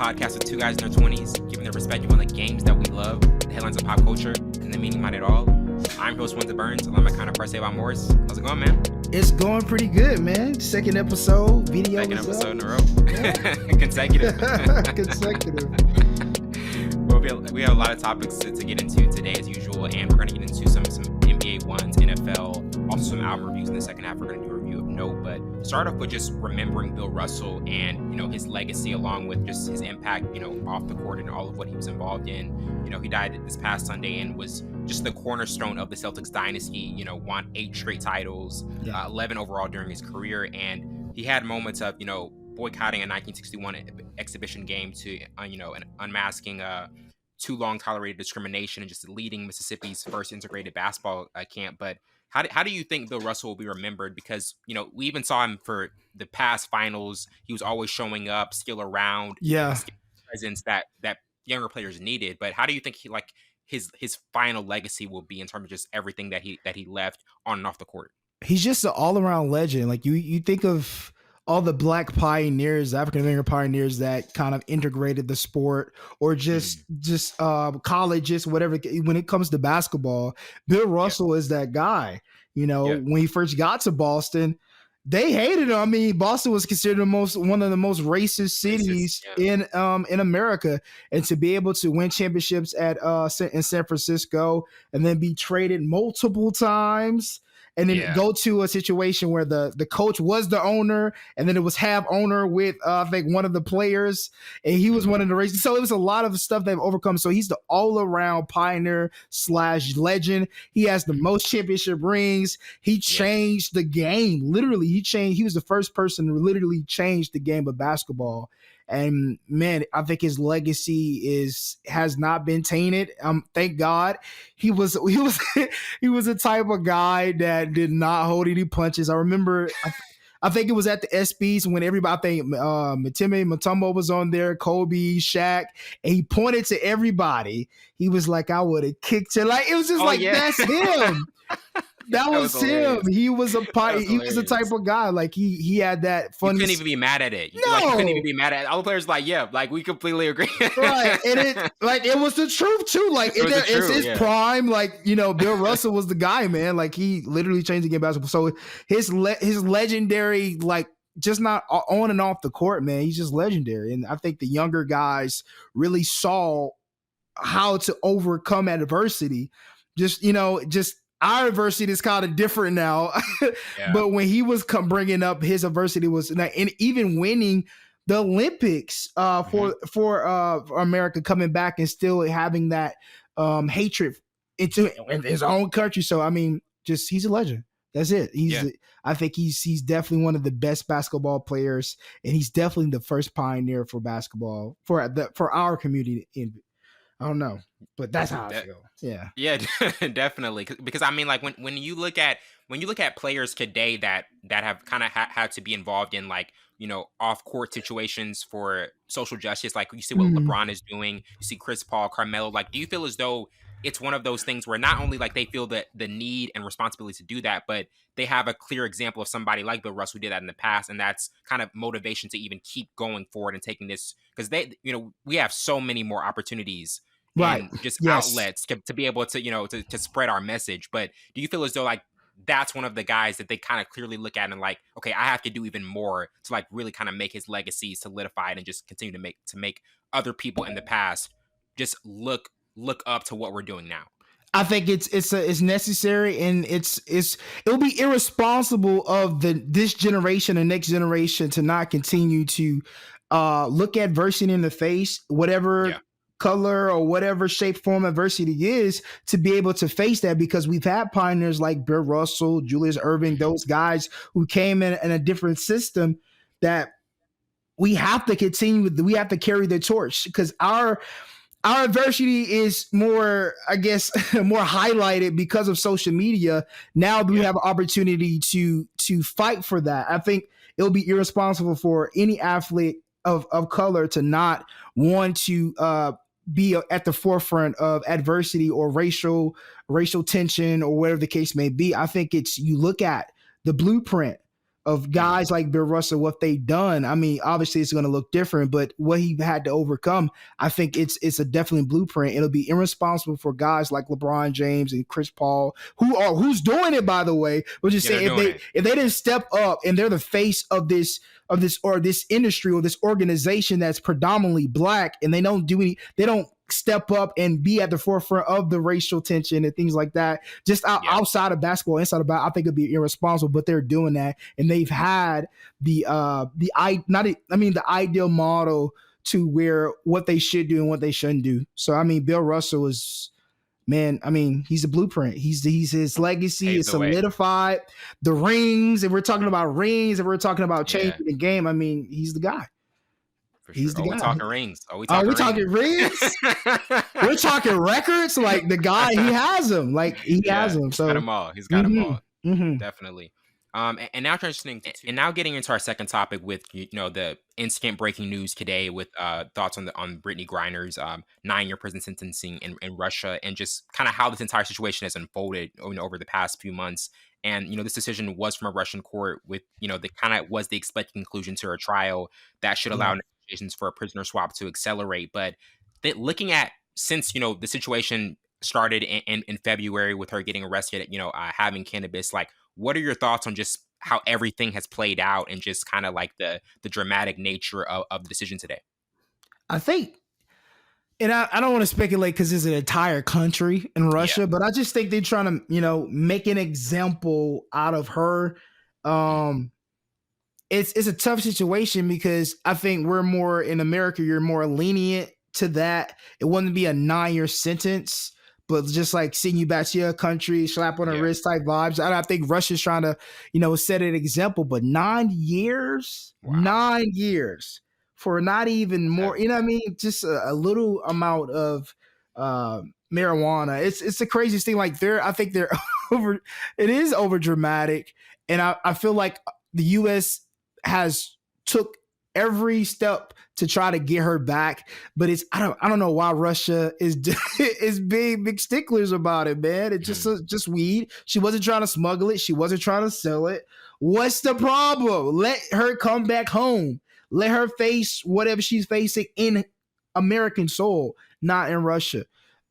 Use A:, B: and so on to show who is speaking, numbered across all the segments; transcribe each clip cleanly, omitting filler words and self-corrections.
A: podcast with two guys in their 20s, giving their perspective on the games that we love, the headlines of pop culture, and the meaning behind it all. I'm host Winter Burns, along with my counterpart Savon Morris. How's it going, man?
B: It's going pretty good, man. Second episode, video.
A: Second episode
B: up.
A: in a row. Yeah. Consecutive.
B: Consecutive.
A: Well, we have a lot of topics to get into today, as usual, and we're going to get into some NBA ones, NFL, also some album reviews in the second half. We're going to do a review of Note, but start off with just remembering Bill Russell and, his legacy, along with just his impact, off the court and all of what he was involved in. He died this past Sunday and was just the cornerstone of the Celtics dynasty, won 8 straight titles, 11 overall during his career, and he had moments of, boycotting a 1961 exhibition game to, unmasking too long tolerated discrimination and just leading Mississippi's first integrated basketball camp. But how do you think Bill Russell will be remembered? Because, we even saw him for the past finals. He was always showing up, skill around, presence that younger players needed. But how do you think his final legacy will be in terms of just everything that he left on and off the court?
B: He's just an all-around legend. Like you think of all the Black pioneers, African-American pioneers that kind of integrated the sport, or just colleges, whatever. When it comes to basketball, Bill Russell is that guy. When he first got to Boston, they hated him. I mean, Boston was considered one of the most racist cities in America, and to be able to win championships in San Francisco and then be traded multiple times. And then go to a situation where the coach was the owner, and then it was half owner with I think one of the players, and he was one of the races. So it was a lot of stuff they've overcome. So he's the all around pioneer / legend. He has the most championship rings. He changed the game. Literally, he was the first person to literally change the game of basketball. And man, I think his legacy has not been tainted. Thank God. He was a type of guy that did not hold any punches. I remember, I think it was at the ESPYs when everybody, I think Matime Mutombo was on there, Kobe, Shaq, and he pointed to everybody. He was like, "I would have kicked you." Like, it was just that's him. That was him. He was a he was the type of guy. Like he had that funny.
A: You couldn't even be mad at it. You couldn't even be mad at it. All the players we completely agree.
B: Right, and it was the truth too. Like it's his prime. Like Bill Russell was the guy, man. Like he literally changed the game of basketball. So his legendary, just not on and off the court, man. He's just legendary, and I think the younger guys really saw how to overcome adversity. Just our adversity is kind of different now, but when he was bringing up his adversity was, and even winning the Olympics for America, coming back and still having that hatred in his own country. So I mean, he's a legend. That's it. I think he's definitely one of the best basketball players, and he's definitely the first pioneer for basketball for our community. I don't know, but that's how I feel.
A: Yeah, definitely. Because I mean, when you look at players today that have kind of had to be involved in off court situations for social justice, like you see what LeBron is doing, you see Chris Paul, Carmelo. Do you feel as though it's one of those things where not only they feel the need and responsibility to do that, but they have a clear example of somebody like Bill Russell who did that in the past, and that's kind of motivation to even keep going forward and taking this, because we have so many more opportunities.
B: Right.
A: And just outlets to be able to, to spread our message. But do you feel as though that's one of the guys that they kind of clearly look at and okay, I have to do even more to really kind of make his legacy solidified and just continue to make other people in the past just look up to what we're doing now?
B: I think it's necessary, and it'll be irresponsible of this generation and next generation to not continue to look adversity in the face, whatever color or whatever shape, form adversity is, to be able to face that, because we've had pioneers like Bill Russell, Julius Erving, those guys who came in a different system that we have to continue with. We have to carry the torch, because our adversity is more, I guess, more highlighted because of social media. Now we have an opportunity to fight for that. I think it'll be irresponsible for any athlete of color to not want to be at the forefront of adversity or racial tension or whatever the case may be. I think you look at the blueprint of guys like Bill Russell, what they done. I mean, obviously it's going to look different, but what he had to overcome, I think it's a definitely blueprint. It'll be irresponsible for guys like LeBron James and Chris Paul, who's doing it, by the way. But just saying, if they didn't step up and they're the face of this industry or this organization that's predominantly black, and they don't step up and be at the forefront of the racial tension and things like that, just outside of basketball, inside of basketball, I think it'd be irresponsible, but they're doing that. And they've had the ideal model to where what they should do and what they shouldn't do. So, I mean, Bill Russell is, man, I mean, he's a blueprint. He's his legacy is solidified. The rings, if we're talking about rings, if we're talking about changing the game, I mean, he's the guy.
A: He's the guy. We're talking rings.
B: We're talking rings. We're talking records. Like the guy, he has them. Like he has them. So
A: he's got them all. He's got them all. Definitely. And now transitioning and now getting into our second topic with the instant breaking news today with thoughts on Britney Griner's 9-year prison sentencing in Russia, and just kind of how this entire situation has unfolded over the past few months. And this decision was from a Russian court with the kind of was the expected conclusion to her trial that should allow negotiations for a prisoner swap to accelerate. But looking at since the situation started in February with her getting arrested, having cannabis, like, what are your thoughts on just how everything has played out and just kind of like the dramatic nature of the decision today?
B: I think, and I don't want to speculate because it's an entire country in Russia, but I just think they're trying to, make an example out of her. It's a tough situation because I think we're more in America, you're more lenient to that. It wouldn't be a 9-year sentence, but just like seeing you back to your country, slap on the wrist type vibes. I think Russia's trying to, set an example, but 9 years, 9 years for not even more, just a little amount of marijuana. It's the craziest thing. Like I think they're it is over dramatic. And I feel like the U.S. has took every step to try to get her back, but I don't know why Russia is big sticklers about it, man. It's just weed. She wasn't trying to smuggle it. She wasn't trying to sell it. What's the problem? Let her come back home. Let her face whatever she's facing in American soil, not in Russia.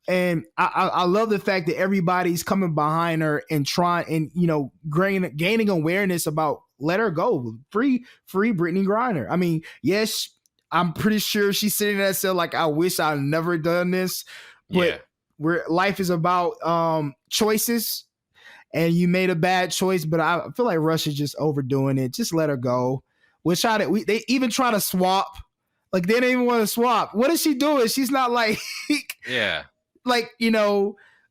B: And I love the fact that everybody's coming behind her and trying and gaining awareness about let her go, free Britney Griner. I mean, yes, I'm pretty sure she's sitting in that cell like, I wish I'd never done this, but where life is about choices, and you made a bad choice. But I feel like Russia's just overdoing it. Just let her go. They even try to swap. Like they don't even want to swap. What is she doing? She's not like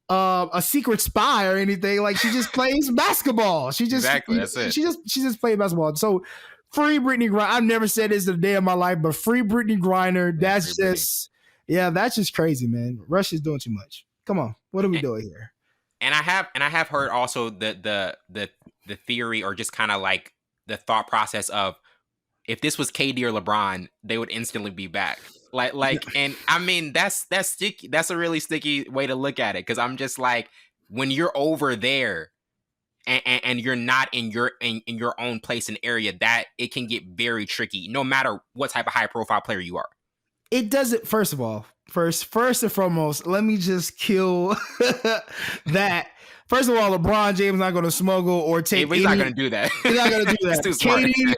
B: a secret spy or anything. Like she just plays basketball. She just that's it. She just plays basketball. So free Britney Griner. I've never said this a day in my life, but free Britney Griner. That's just crazy, man. Russia's doing too much. Come on, what are we doing here?
A: And I have heard also the theory, or just kind of like the thought process of, if this was KD or LeBron, they would instantly be back. And I mean, that's sticky. That's a really sticky way to look at it. Cause I'm just like, when you're over there and you're not in your own place and area, that it can get very tricky, no matter what type of high profile player you are.
B: It doesn't, first and foremost, let me just kill that. First of all, LeBron James not going to smuggle or take.
A: He's not going to do that.
B: He's not going to do that. KD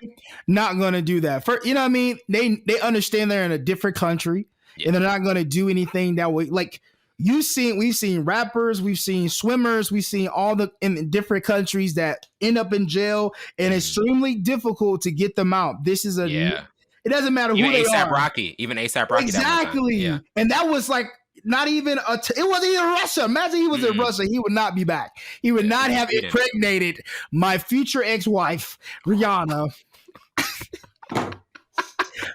B: not going to do that. You know what I mean? They understand they're in a different country, and they're not going to do anything that way. Like we've seen rappers, we've seen swimmers, we've seen in different countries that end up in jail, and extremely difficult to get them out. This is it doesn't matter who they are.
A: Even A$AP Rocky.
B: Exactly, and that was like. Not even it wasn't even Russia. Imagine he was in Russia, he would not be back. He would not have impregnated my future ex-wife, Rihanna.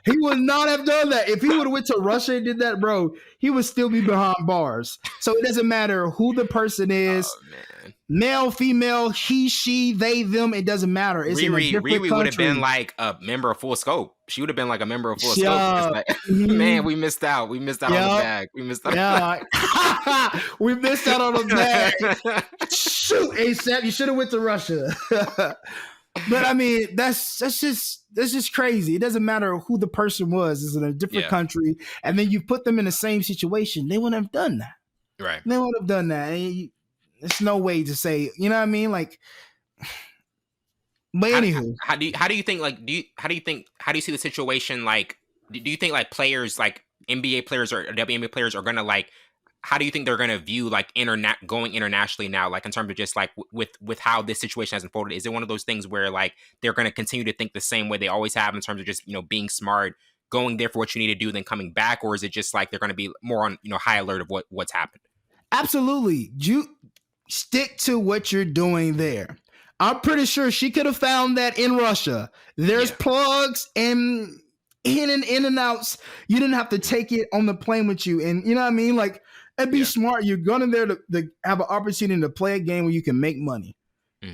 B: He would not have done that. If he would have went to Russia and did that, bro, he would still be behind bars. So it doesn't matter who the person is. Oh, man. Male, female, he, she, they, them, it doesn't matter. It's in a different country.
A: Would have been like a member of Full Scope. She would have been like a member of Full Scope. Like, man, we missed out. We missed out on the bag. We missed out. We missed out on the bag. Shoot, A$AP, you should have went to Russia.
B: But I mean, that's just crazy. It doesn't matter who the person was. It's in a different country, and then you put them in the same situation. They wouldn't have done that.
A: Right.
B: They would have done that. There's no way to say, you know what I mean? Like, but anywho,
A: how do you think, like, how do you see the situation? Like, do you think like players, like NBA players or WNBA players, are gonna, like, how do you think they're gonna view like going internationally now, like in terms of just like with how this situation has unfolded? Is it one of those things where like they're gonna continue to think the same way they always have in terms of just, being smart, going there for what you need to do, then coming back, or is it just like they're gonna be more on, high alert of what's happened?
B: absolutely. You stick to what you're doing there. I'm pretty sure she could have found that in Russia. There's plugs and in and outs. You didn't have to take it on the plane with you. And you know what I mean? Like, and be smart. You're going there to have an opportunity to play a game where you can make money.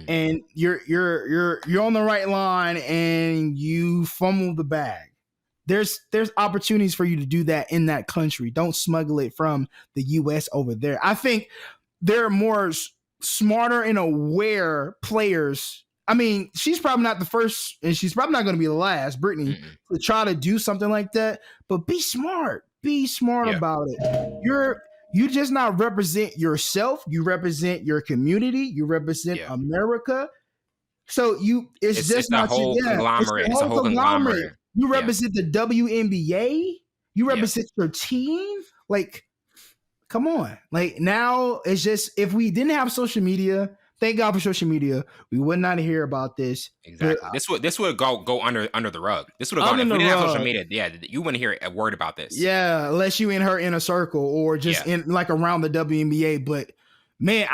B: And you're on the right line and you fumble the bag. There's opportunities for you to do that in that country. Don't smuggle it from the US over there. I think there are more smarter and aware players. I mean, she's probably not the first, and she's probably not going to be the last, Britney, to try to do something like that. But be smart. Be smart about it. You just not represent yourself. You represent your community. You represent America. So it's just not
A: whole conglomerate. It's a whole conglomerate.
B: You represent the WNBA. You represent your team. Like, come on. Like, now it's just, if we didn't have social media, thank God for social media, we would not hear about this.
A: Exactly. But, this would go under the rug. This would have gone, if we didn't have social media, you wouldn't hear a word about this.
B: Yeah, unless you in her inner circle or just in like around the WNBA. But man,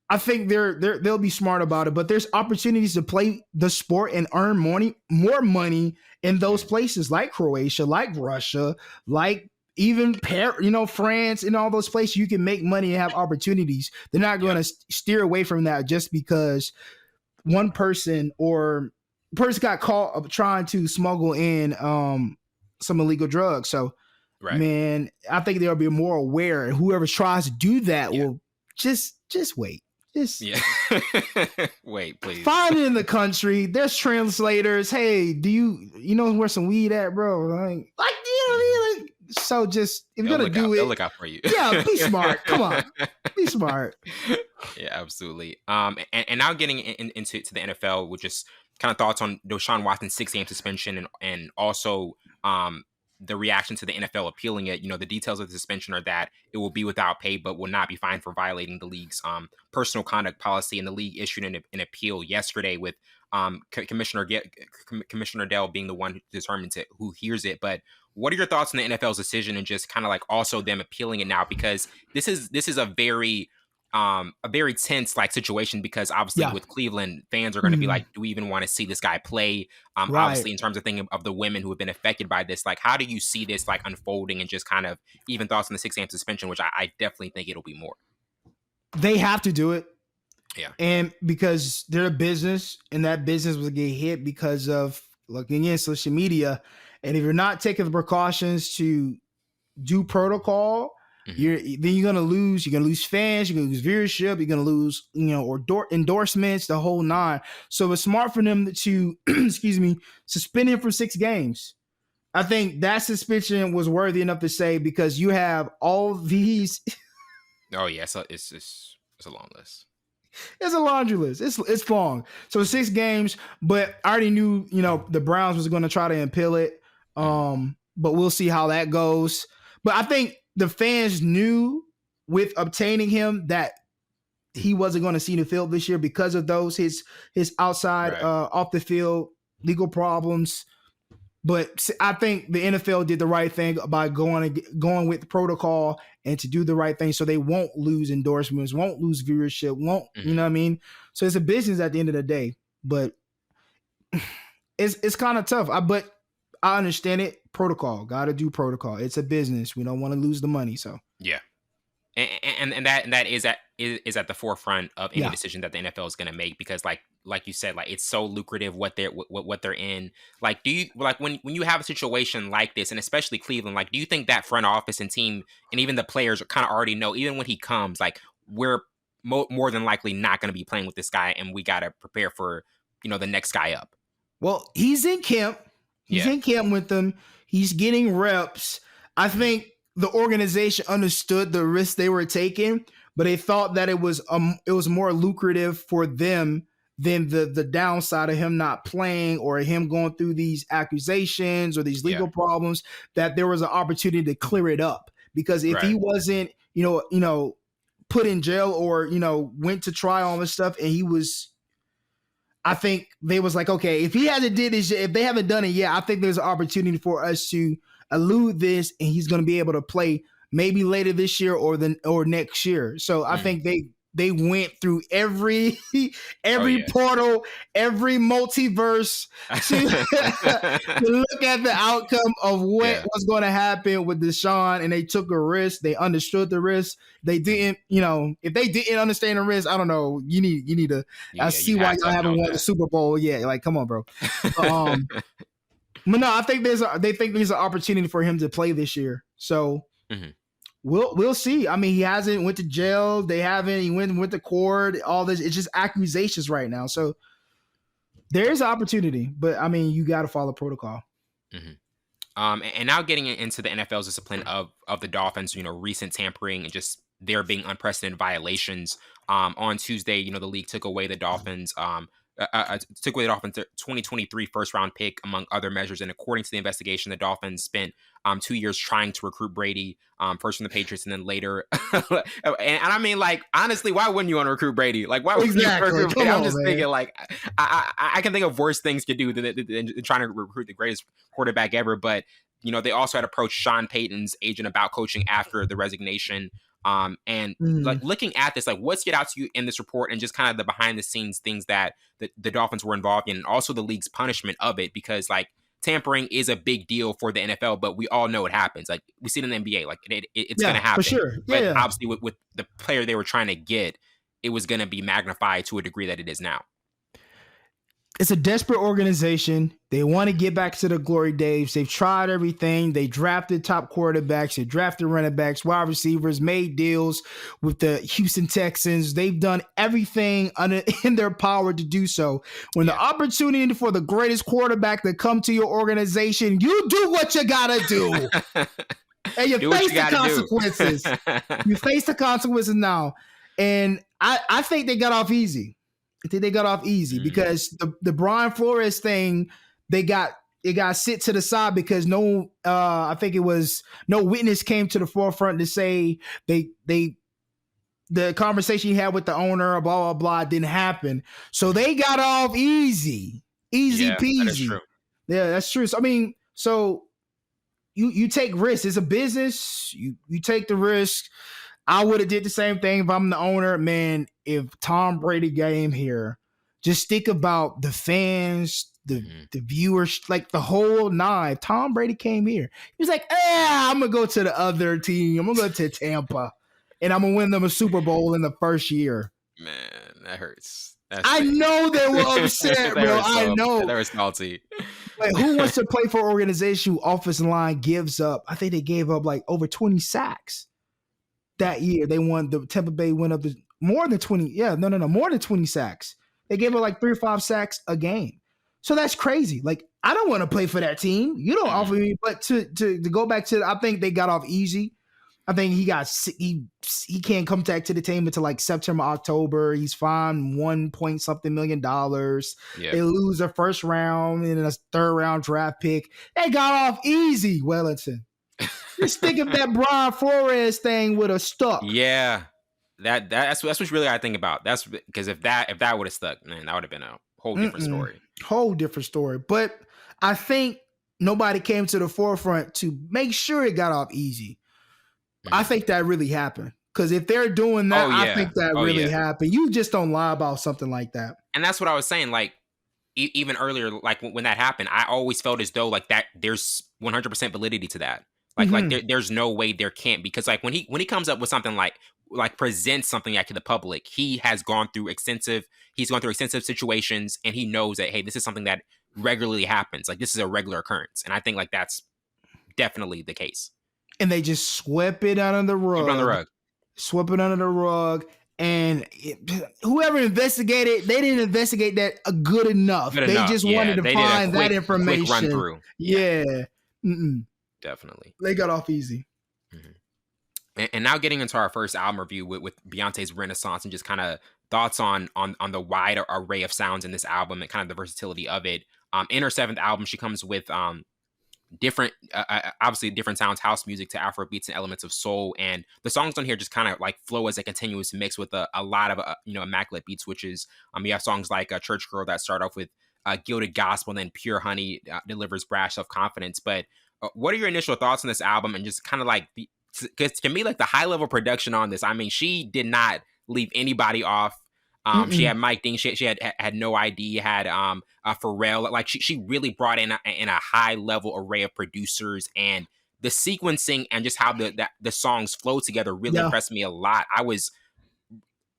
B: I think they'll be smart about it. But there's opportunities to play the sport and earn more money in those places, like Croatia, like Russia, like even France, and all those places. You can make money and have opportunities. They're not going to steer away from that just because one person got caught trying to smuggle in some illegal drugs. So, man, I think they'll be more aware, and whoever tries to do that will just wait.
A: Wait, please.
B: Find it in the country. There's translators. Hey, do you know where some weed at, bro? Like so just, if you're gonna do it,
A: they'll look out for you.
B: Yeah, be smart. Come on, be smart.
A: Yeah, absolutely. And now getting into the NFL, with just kind of thoughts on Deshaun Watson's 6-game suspension, and also the reaction to the NFL appealing it. The details of the suspension are that it will be without pay, but will not be fined for violating the league's personal conduct policy. And the league issued an appeal yesterday, with Commissioner Dell being the one who determines it, who hears it. But what are your thoughts on the NFL's decision, and just kind of like also them appealing it now? Because this is a very tense like situation, because obviously with Cleveland, fans are going to be like, do we even want to see this guy play? Obviously, in terms of thinking of the women who have been affected by this, like, how do you see this like unfolding, and just kind of even thoughts on the 6-game suspension, which I definitely think it'll be more.
B: They have to do it.
A: Yeah. And
B: because they're a business, and that business will get hit because of, like, again, social media. And if you're not taking the precautions to do protocol, you're gonna lose. You're gonna lose fans. You're gonna lose viewership. You're gonna lose, endorsements, the whole nine. So it's smart for them to, suspend him for 6 games. I think that suspension was worthy enough to say, because you have all these.
A: Oh yeah, so it's a long list.
B: It's a laundry list. It's long. So 6 games, but I already knew, the Browns was going to try to appeal it. But we'll see how that goes. But I think the fans knew with obtaining him that he wasn't going to see the field this year because of his outside off the field legal problems. But I think the NFL did the right thing by going with protocol and to do the right thing, so they won't lose endorsements, won't lose viewership, you know what I mean? So it's a business at the end of the day, but it's kind of tough. But I understand it. Protocol, got to do protocol. It's a business. We don't want to lose the money. So yeah.
A: And that is at the forefront of any decision that the NFL is going to make, because like you said, like, it's so lucrative what they're in. Like, do you, like, when you have a situation like this, and especially Cleveland, like, do you think that front office and team and even the players kind of already know, even when he comes, like, we're more than likely not going to be playing with this guy, and we got to prepare for the next guy up.
B: Well, he's in camp. He's in camp with them. He's getting reps. I think the organization understood the risk they were taking, but they thought that it was more lucrative for them than the downside of him not playing or him going through these accusations or these legal problems, that there was an opportunity to clear it up. Because if he wasn't, put in jail or, went to trial and stuff, and he was, I think they was like, okay, if he hasn't did this, if they haven't done it yet, I think there's an opportunity for us to elude this, and he's going to be able to play maybe later this year or next year. So I think they went through every portal, every multiverse to look at the outcome of what was going to happen with Deshaun, and they took a risk. They understood the risk. They didn't, if they didn't understand the risk, I don't know. You need to. I see why y'all haven't won the Super Bowl yet. Like, come on, bro. But no, I think they think there's an opportunity for him to play this year. So. We'll see. I mean, he hasn't went to jail. They haven't. He went to court. All this. It's just accusations right now. So there's opportunity, but I mean, you got to follow protocol.
A: And now getting into the NFL's discipline of the Dolphins, recent tampering and just there being unprecedented violations. On Tuesday, the league took away the Dolphins. Took away the Dolphins' 2023 first-round pick, among other measures. And according to the investigation, the Dolphins spent 2 years trying to recruit Brady, first from the Patriots and then later. and I mean, like, honestly, why wouldn't you want to recruit Brady? Like, why would you recruit Brady? I'm just thinking, like, I can think of worse things to do than trying to recruit the greatest quarterback ever. But, they also had approached Sean Payton's agent about coaching after the resignation. Like looking at this, like what stood out to you in this report and just kind of the behind the scenes things that the Dolphins were involved in, and also the league's punishment of it, because like tampering is a big deal for the NFL, but we all know it happens. Like we see it in the NBA, like it's going to happen.
B: For sure.
A: But obviously with the player they were trying to get, it was going to be magnified to a degree that it is now.
B: It's a desperate organization. They want to get back to the glory days. They've tried everything. They drafted top quarterbacks. They drafted running backs, wide receivers, made deals with the Houston Texans. They've done everything in their power to do so. When the opportunity for the greatest quarterback to come to your organization, you do what you got to do. And you face the consequences. You face the consequences now. And I think they got off easy. Because the Brian Flores thing, it got sit to the side because I think it was no witness came to the forefront to say the conversation you had with the owner, blah, blah, blah, didn't happen. So they got off easy peasy.
A: That is true.
B: Yeah, that's true. So, I mean, you take risks. It's a business. You take the risk. I would have did the same thing if I'm the owner. Man, if Tom Brady came here, just think about the fans, the viewers, like the whole nine. If Tom Brady came here, he was like, I'm going to go to the other team. I'm going to go to Tampa, and I'm going to win them a Super Bowl in the first year.
A: Man, that hurts.
B: I know they were upset, bro. I know.
A: They were salty.
B: Like, who wants to play for an organization who offensive line gives up? I think they gave up like over 20 sacks. That year, they won. The Tampa Bay went up to more than 20. Yeah, no, more than 20 sacks. They gave up like 3 or 5 sacks a game. So that's crazy. Like, I don't want to play for that team. You don't offer me. But to go back to, I think they got off easy. I think he can't come back to the team until like September, October. He's fined $1 million. Yeah. They lose a first round and a third round draft pick. They got off easy, Wellington. Just think if that Brian Flores thing would have stuck.
A: Yeah, that's what really I think about. That's because if that would have stuck, man, that would have been a whole different story.
B: Whole different story. But I think nobody came to the forefront to make sure it got off easy. I think that really happened. Because if they're doing that, I think that really happened. You just don't lie about something like that.
A: And that's what I was saying. Like, even earlier, like when that happened, I always felt as though like that there's 100% validity to extensive like there's no way there can't, because like when he comes up with something like presents something to the public, he's gone through extensive situations, and he knows that, hey, this is something that regularly happens. Like, this is a regular occurrence. And I think like that's definitely the case.
B: And they just swept it under the rug.
A: Swept it under the rug.
B: And whoever investigated, they didn't investigate that good enough. They just wanted to find that information.
A: Quick run through.
B: Yeah.
A: Definitely.
B: They got off easy.
A: And now getting into our first album review with Beyonce's Renaissance and just kind of thoughts on the wide array of sounds in this album and kind of the versatility of it. In her 7th album, she comes with different, obviously different sounds, house music to Afro beats and elements of soul. And the songs on here just kind of like flow as a continuous mix with a lot of, immaculate beat switches. You have songs like Church Girl that start off with Gilded Gospel, and then Pure Honey delivers brash self-confidence. But what are your initial thoughts on this album and just kind of like, because to me, like the high level production on this, I mean, she did not leave anybody off. She had Mike Dean. She had No ID. Had Pharrell. Like she really brought in a high level array of producers, and the sequencing and just how the songs flow together really impressed me a lot. I was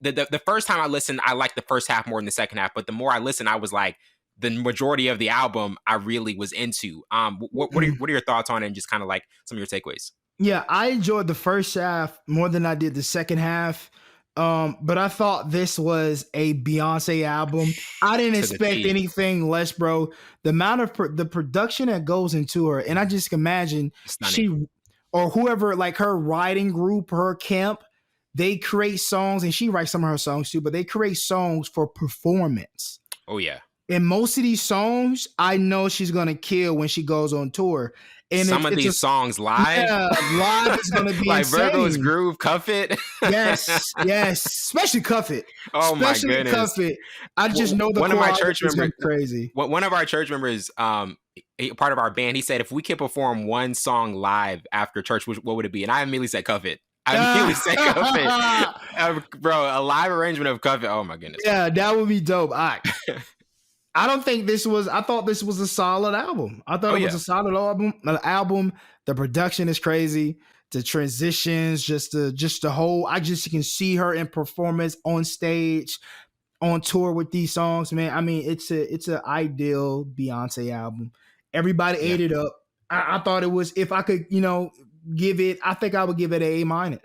A: the first time I listened, I liked the first half more than the second half, but the more I listened, I was like, the majority of the album I really was into. What are your thoughts on it, and just kind of like some of your takeaways?
B: Yeah, I enjoyed the first half more than I did the second half. But I thought this was a Beyonce album. I didn't expect anything less, bro. The amount of the production that goes into her, and I just imagine she or whoever, like her writing group, her camp, they create songs, and she writes some of her songs too, but they create songs for performance.
A: Oh yeah.
B: And most of these songs, I know she's gonna kill when she goes on tour. And
A: some of these songs live,
B: live is going to be
A: like
B: insane.
A: Virgo's Groove, Cuff It.
B: yes, especially Cuff It.
A: Oh especially my goodness,
B: Cuff It. I just know
A: one of my church members
B: crazy.
A: One of our church members, part of our band, he said if we could perform one song live after church, what would it be? And I immediately said Cuff It. I immediately said Cuff It, bro. A live arrangement of Cuff It. Oh my goodness,
B: yeah, that would be dope. I don't think this was. I thought this was a solid album. I thought it was a solid album. The production is crazy. The transitions, just the whole. I just can see her in performance on stage, on tour with these songs. Man, I mean, it's an ideal Beyonce album. Everybody ate it up. I thought it was. If I could, give it. I think I would give it an A-.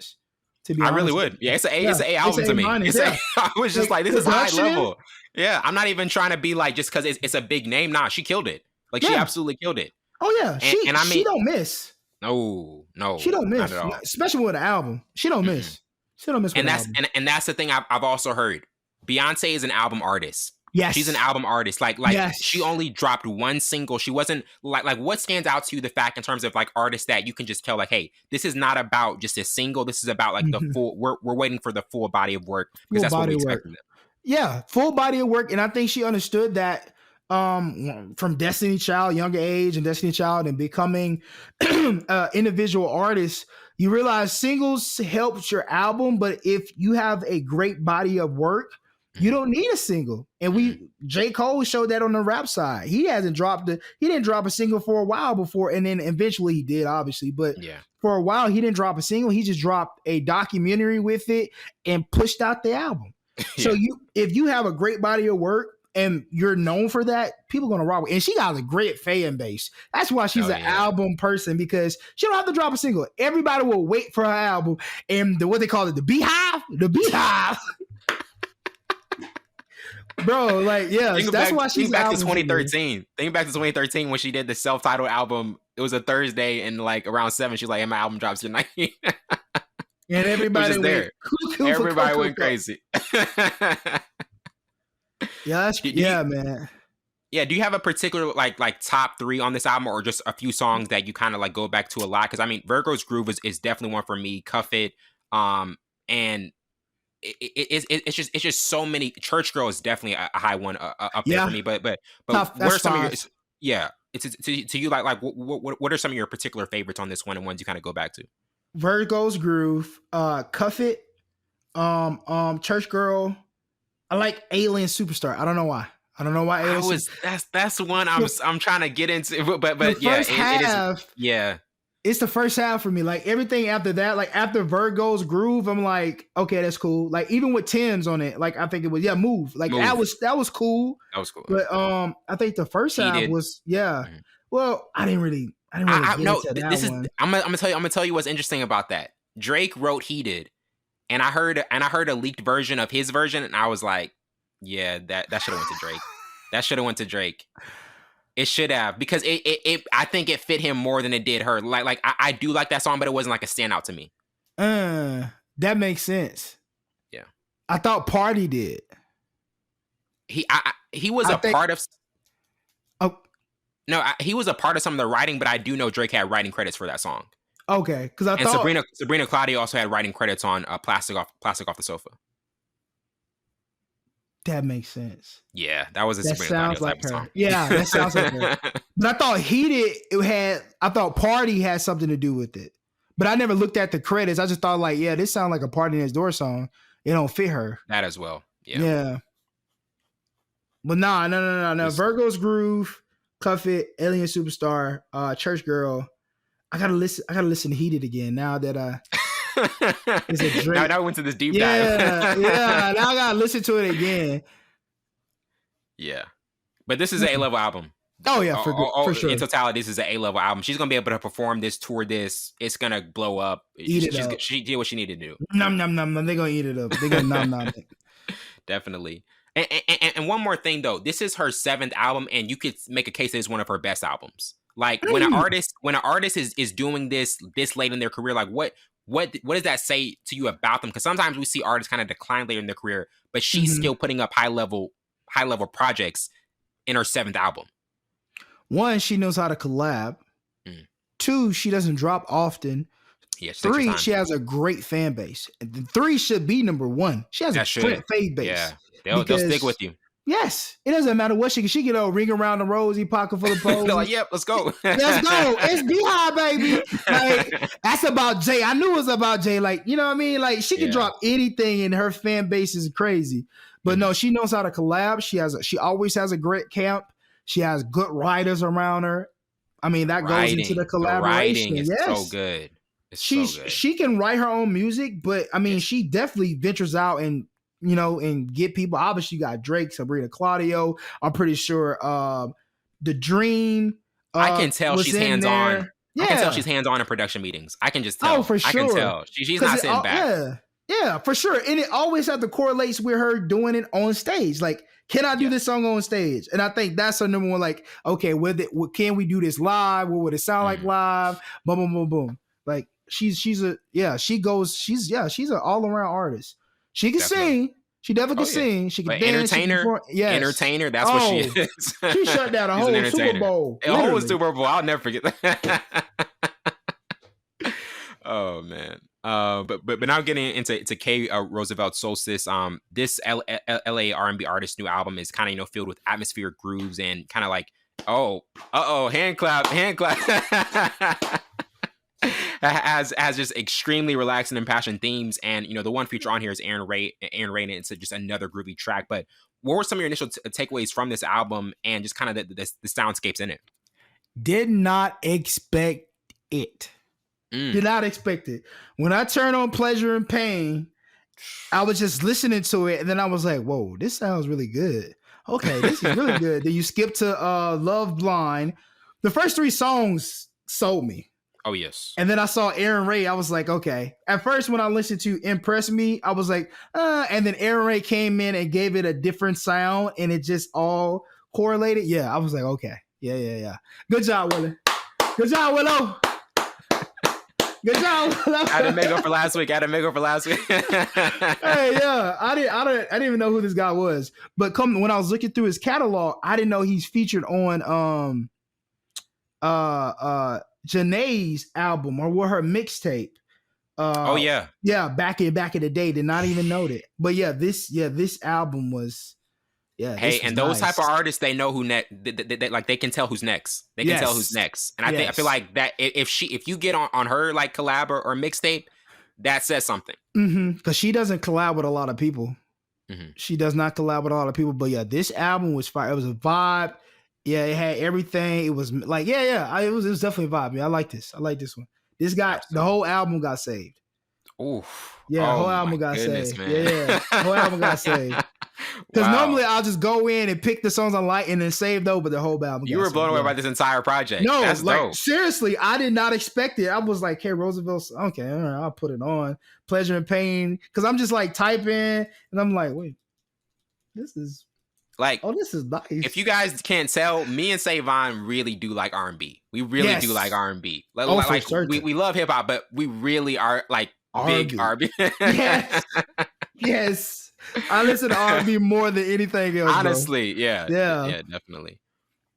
B: To be honest,
A: I really would. Yeah, it's an A. It's an A album to me. I was just like, this is high level. Yeah, I'm not even trying to be like just because it's a big name. Nah, she killed it. Like she absolutely killed it.
B: Oh yeah, she don't miss.
A: No,
B: she don't miss. Especially with an album, she don't miss. She don't miss.
A: And that's the thing I've also heard. Beyonce is an album artist.
B: Yes,
A: she's an album artist. Like she only dropped one single. She wasn't like what stands out to you, the fact in terms of like artists that you can just tell like, hey, this is not about just a single. This is about like the full. We're waiting for the full body of work because that's what we expect from them. Yeah,
B: full body of work, and I think she understood that from Destiny Child, younger age, and Destiny Child, and becoming individual artists. You realize singles helps your album, but if you have a great body of work, you don't need a single. And J. Cole showed that on the rap side. He didn't drop a single for a while before, and then eventually he did, obviously. But for a while he didn't drop a single. He just dropped a documentary with it and pushed out the album. So if you have a great body of work and you're known for that, people are gonna rock with. And she got a great fan base. That's why she's an album person, because she don't have to drop a single. Everybody will wait for her album. And what they call it, the Beehive. Bro, like, that's why she's
A: back to 2013. Think back to 2013 when she did the self-titled album. It was a Thursday, and like around 7, she's like, "Hey, my album drops tonight."
B: And everybody
A: was there. Everybody went crazy.
B: Man.
A: Yeah, do you have a particular like top 3 on this album, or just a few songs that you kind of like go back to a lot? Because I mean, Virgo's Groove is definitely one for me. Cuff It, and it's just so many. Church Girl is definitely a high one up there for me. But what are some of your it's to you like what are some of your particular favorites on this one, and ones you kind of go back to?
B: Virgo's Groove, Cuff It, Church Girl. I like Alien Superstar. I don't know why.
A: That's one I'm trying to get into, but
B: it's the first half for me. Like everything after that, like after Virgo's Groove, I'm like, okay, that's cool. Like even with Tim's on it, like I think it was Move. Like Move. That was cool.
A: That was cool.
B: But I think the first half was Well, I didn't really get into that one.
A: I'm gonna tell you what's interesting about that. Drake wrote Heated, and I heard a leaked version of his version, and I was like, yeah, that should have went to Drake. That should have went to Drake. It should have, because it I think it fit him more than it did her. Like I do like that song, but it wasn't like a standout to me.
B: That makes sense.
A: Yeah,
B: I thought Party did.
A: He was part of. Oh no, he was a part of some of the writing, but I do know Drake had writing credits for that song.
B: Okay, because I thought
A: Sabrina Claudio also had writing credits on Plastic Off the Sofa.
B: That makes sense.
A: Yeah, that was a Sabrina Claudio type of song.
B: Yeah, that sounds like her. But I thought I thought Party had something to do with it. But I never looked at the credits. I just thought like, yeah, this sounds like a Party Next Door song. It don't fit her.
A: That as well.
B: Yeah. But no. Virgo's Groove, Cuff It, Alien Superstar, Church Girl. I gotta listen to Heated again now that it's a Drake.
A: Now I went to this deep dive.
B: Yeah. Now I gotta listen to it again.
A: Yeah, but this is an A-level album.
B: Oh yeah, for sure.
A: In totality, this is an A-level album. She's gonna be able to perform this, tour this. It's gonna blow up. She did what she needed to do.
B: Nom. They're gonna eat it up. They're gonna nom.
A: Definitely. And one more thing though, this is her 7th album, and you could make a case that it's one of her best albums. Like when an artist is doing this late in their career, like what does that say to you about them? Because sometimes we see artists kind of decline later in their career, but she's still putting up high level projects in her 7th album.
B: 1, she knows how to collab. 2, she doesn't drop often.
A: Yeah,
B: 3, she has a great fan base. And 3 should be number 1. She has a fan base.
A: Yeah, they'll stick with you.
B: Yes, it doesn't matter what she get a ring around the rosy, pocket full of poses.
A: They're like, yep, let's go.
B: Let's go. It's Beehive, baby. Like, that's about Jay. I knew it was about Jay. Like, you know what I mean? Like, she can drop anything, and her fan base is crazy. But no, she knows how to collab. She always has a great camp. She has good writers around her. I mean, that goes into the collaboration.
A: The writing is so good.
B: She can write her own music, but I mean, she definitely ventures out and get people. Obviously, you got Drake, Sabrina Claudio. I'm pretty sure The Dream.
A: I can tell she's hands-on. Yeah. I can tell she's hands-on in production meetings. I can just tell.
B: Oh, for sure.
A: I can tell. She's not sitting back.
B: Yeah, for sure. And it always has to correlate with her doing it on stage. Like, can I do this song on stage? And I think that's her number one. Like, okay, can we do this live? What would it sound like live? Boom, boom, boom, boom. Like, she's an all-around artist. She can sing. She definitely can sing. She can dance.
A: Entertainer. That's what she is.
B: She shut down a whole Super Bowl.
A: A whole Super Bowl. I'll never forget that. Oh man. But now getting into K Roosevelt Solstice. This LA R&B artist's new album is kind of filled with atmospheric grooves and kind of like hand clap. has just extremely relaxed and impassioned themes, and the one feature on here is Aaron Ray, and it's just another groovy track. But what were some of your initial takeaways from this album and just kind of the soundscapes in it?
B: Did not expect it. Did not expect it. When I turned on Pleasure and Pain, I was just listening to it, and then I was like, whoa, this sounds really good. Okay, this is really good. Then you skip to Love Blind. The first 3 songs sold me.
A: Oh, yes.
B: And then I saw Aaron Ray. I was like, okay. At first, when I listened to Impress Me, I was like, and then Aaron Ray came in and gave it a different sound, and it just all correlated. Yeah, I was like, okay. Yeah. Good job, Willie. Good job, Willow. Good job, Willow.
A: I didn't make up for last week.
B: Hey, yeah. I didn't even know who this guy was. But when I was looking through his catalog, I didn't know he's featured on Janae's album or her mixtape. Back in the day. Did not even know that. But this album was
A: those type of artists, they know who next. They can tell who's next. They can tell who's next. And I feel like that if you get on her like collab or mixtape, that says something.
B: Because she doesn't collab with a lot of people. She does not collab with a lot of people. But this album was fire. It was a vibe. Yeah, it had everything. It was like, it was definitely a vibe. I like this. I like this one. This got the whole album got saved.
A: Oof.
B: Yeah, the whole album got saved. Man. Yeah, the whole album got saved. Because
A: Wow.
B: normally I'll just go in and pick the songs I like and then save those, but the whole album.
A: You were blown away by this entire project.
B: No,
A: that's
B: like
A: dope.
B: seriously, I did not expect it. I was like, hey, Roosevelt, okay, all right, I'll put it on. Pleasure and Pain. Because I'm just like typing and I'm like, wait, this is
A: like,
B: oh, this is nice.
A: If you guys can't tell, me and Savon really do like R&B. We really do like R&B. Like we love hip hop, but we really are like big R&B.
B: Yes. Yes. I listen to R&B more than anything else.
A: Honestly,
B: bro.
A: Yeah, definitely.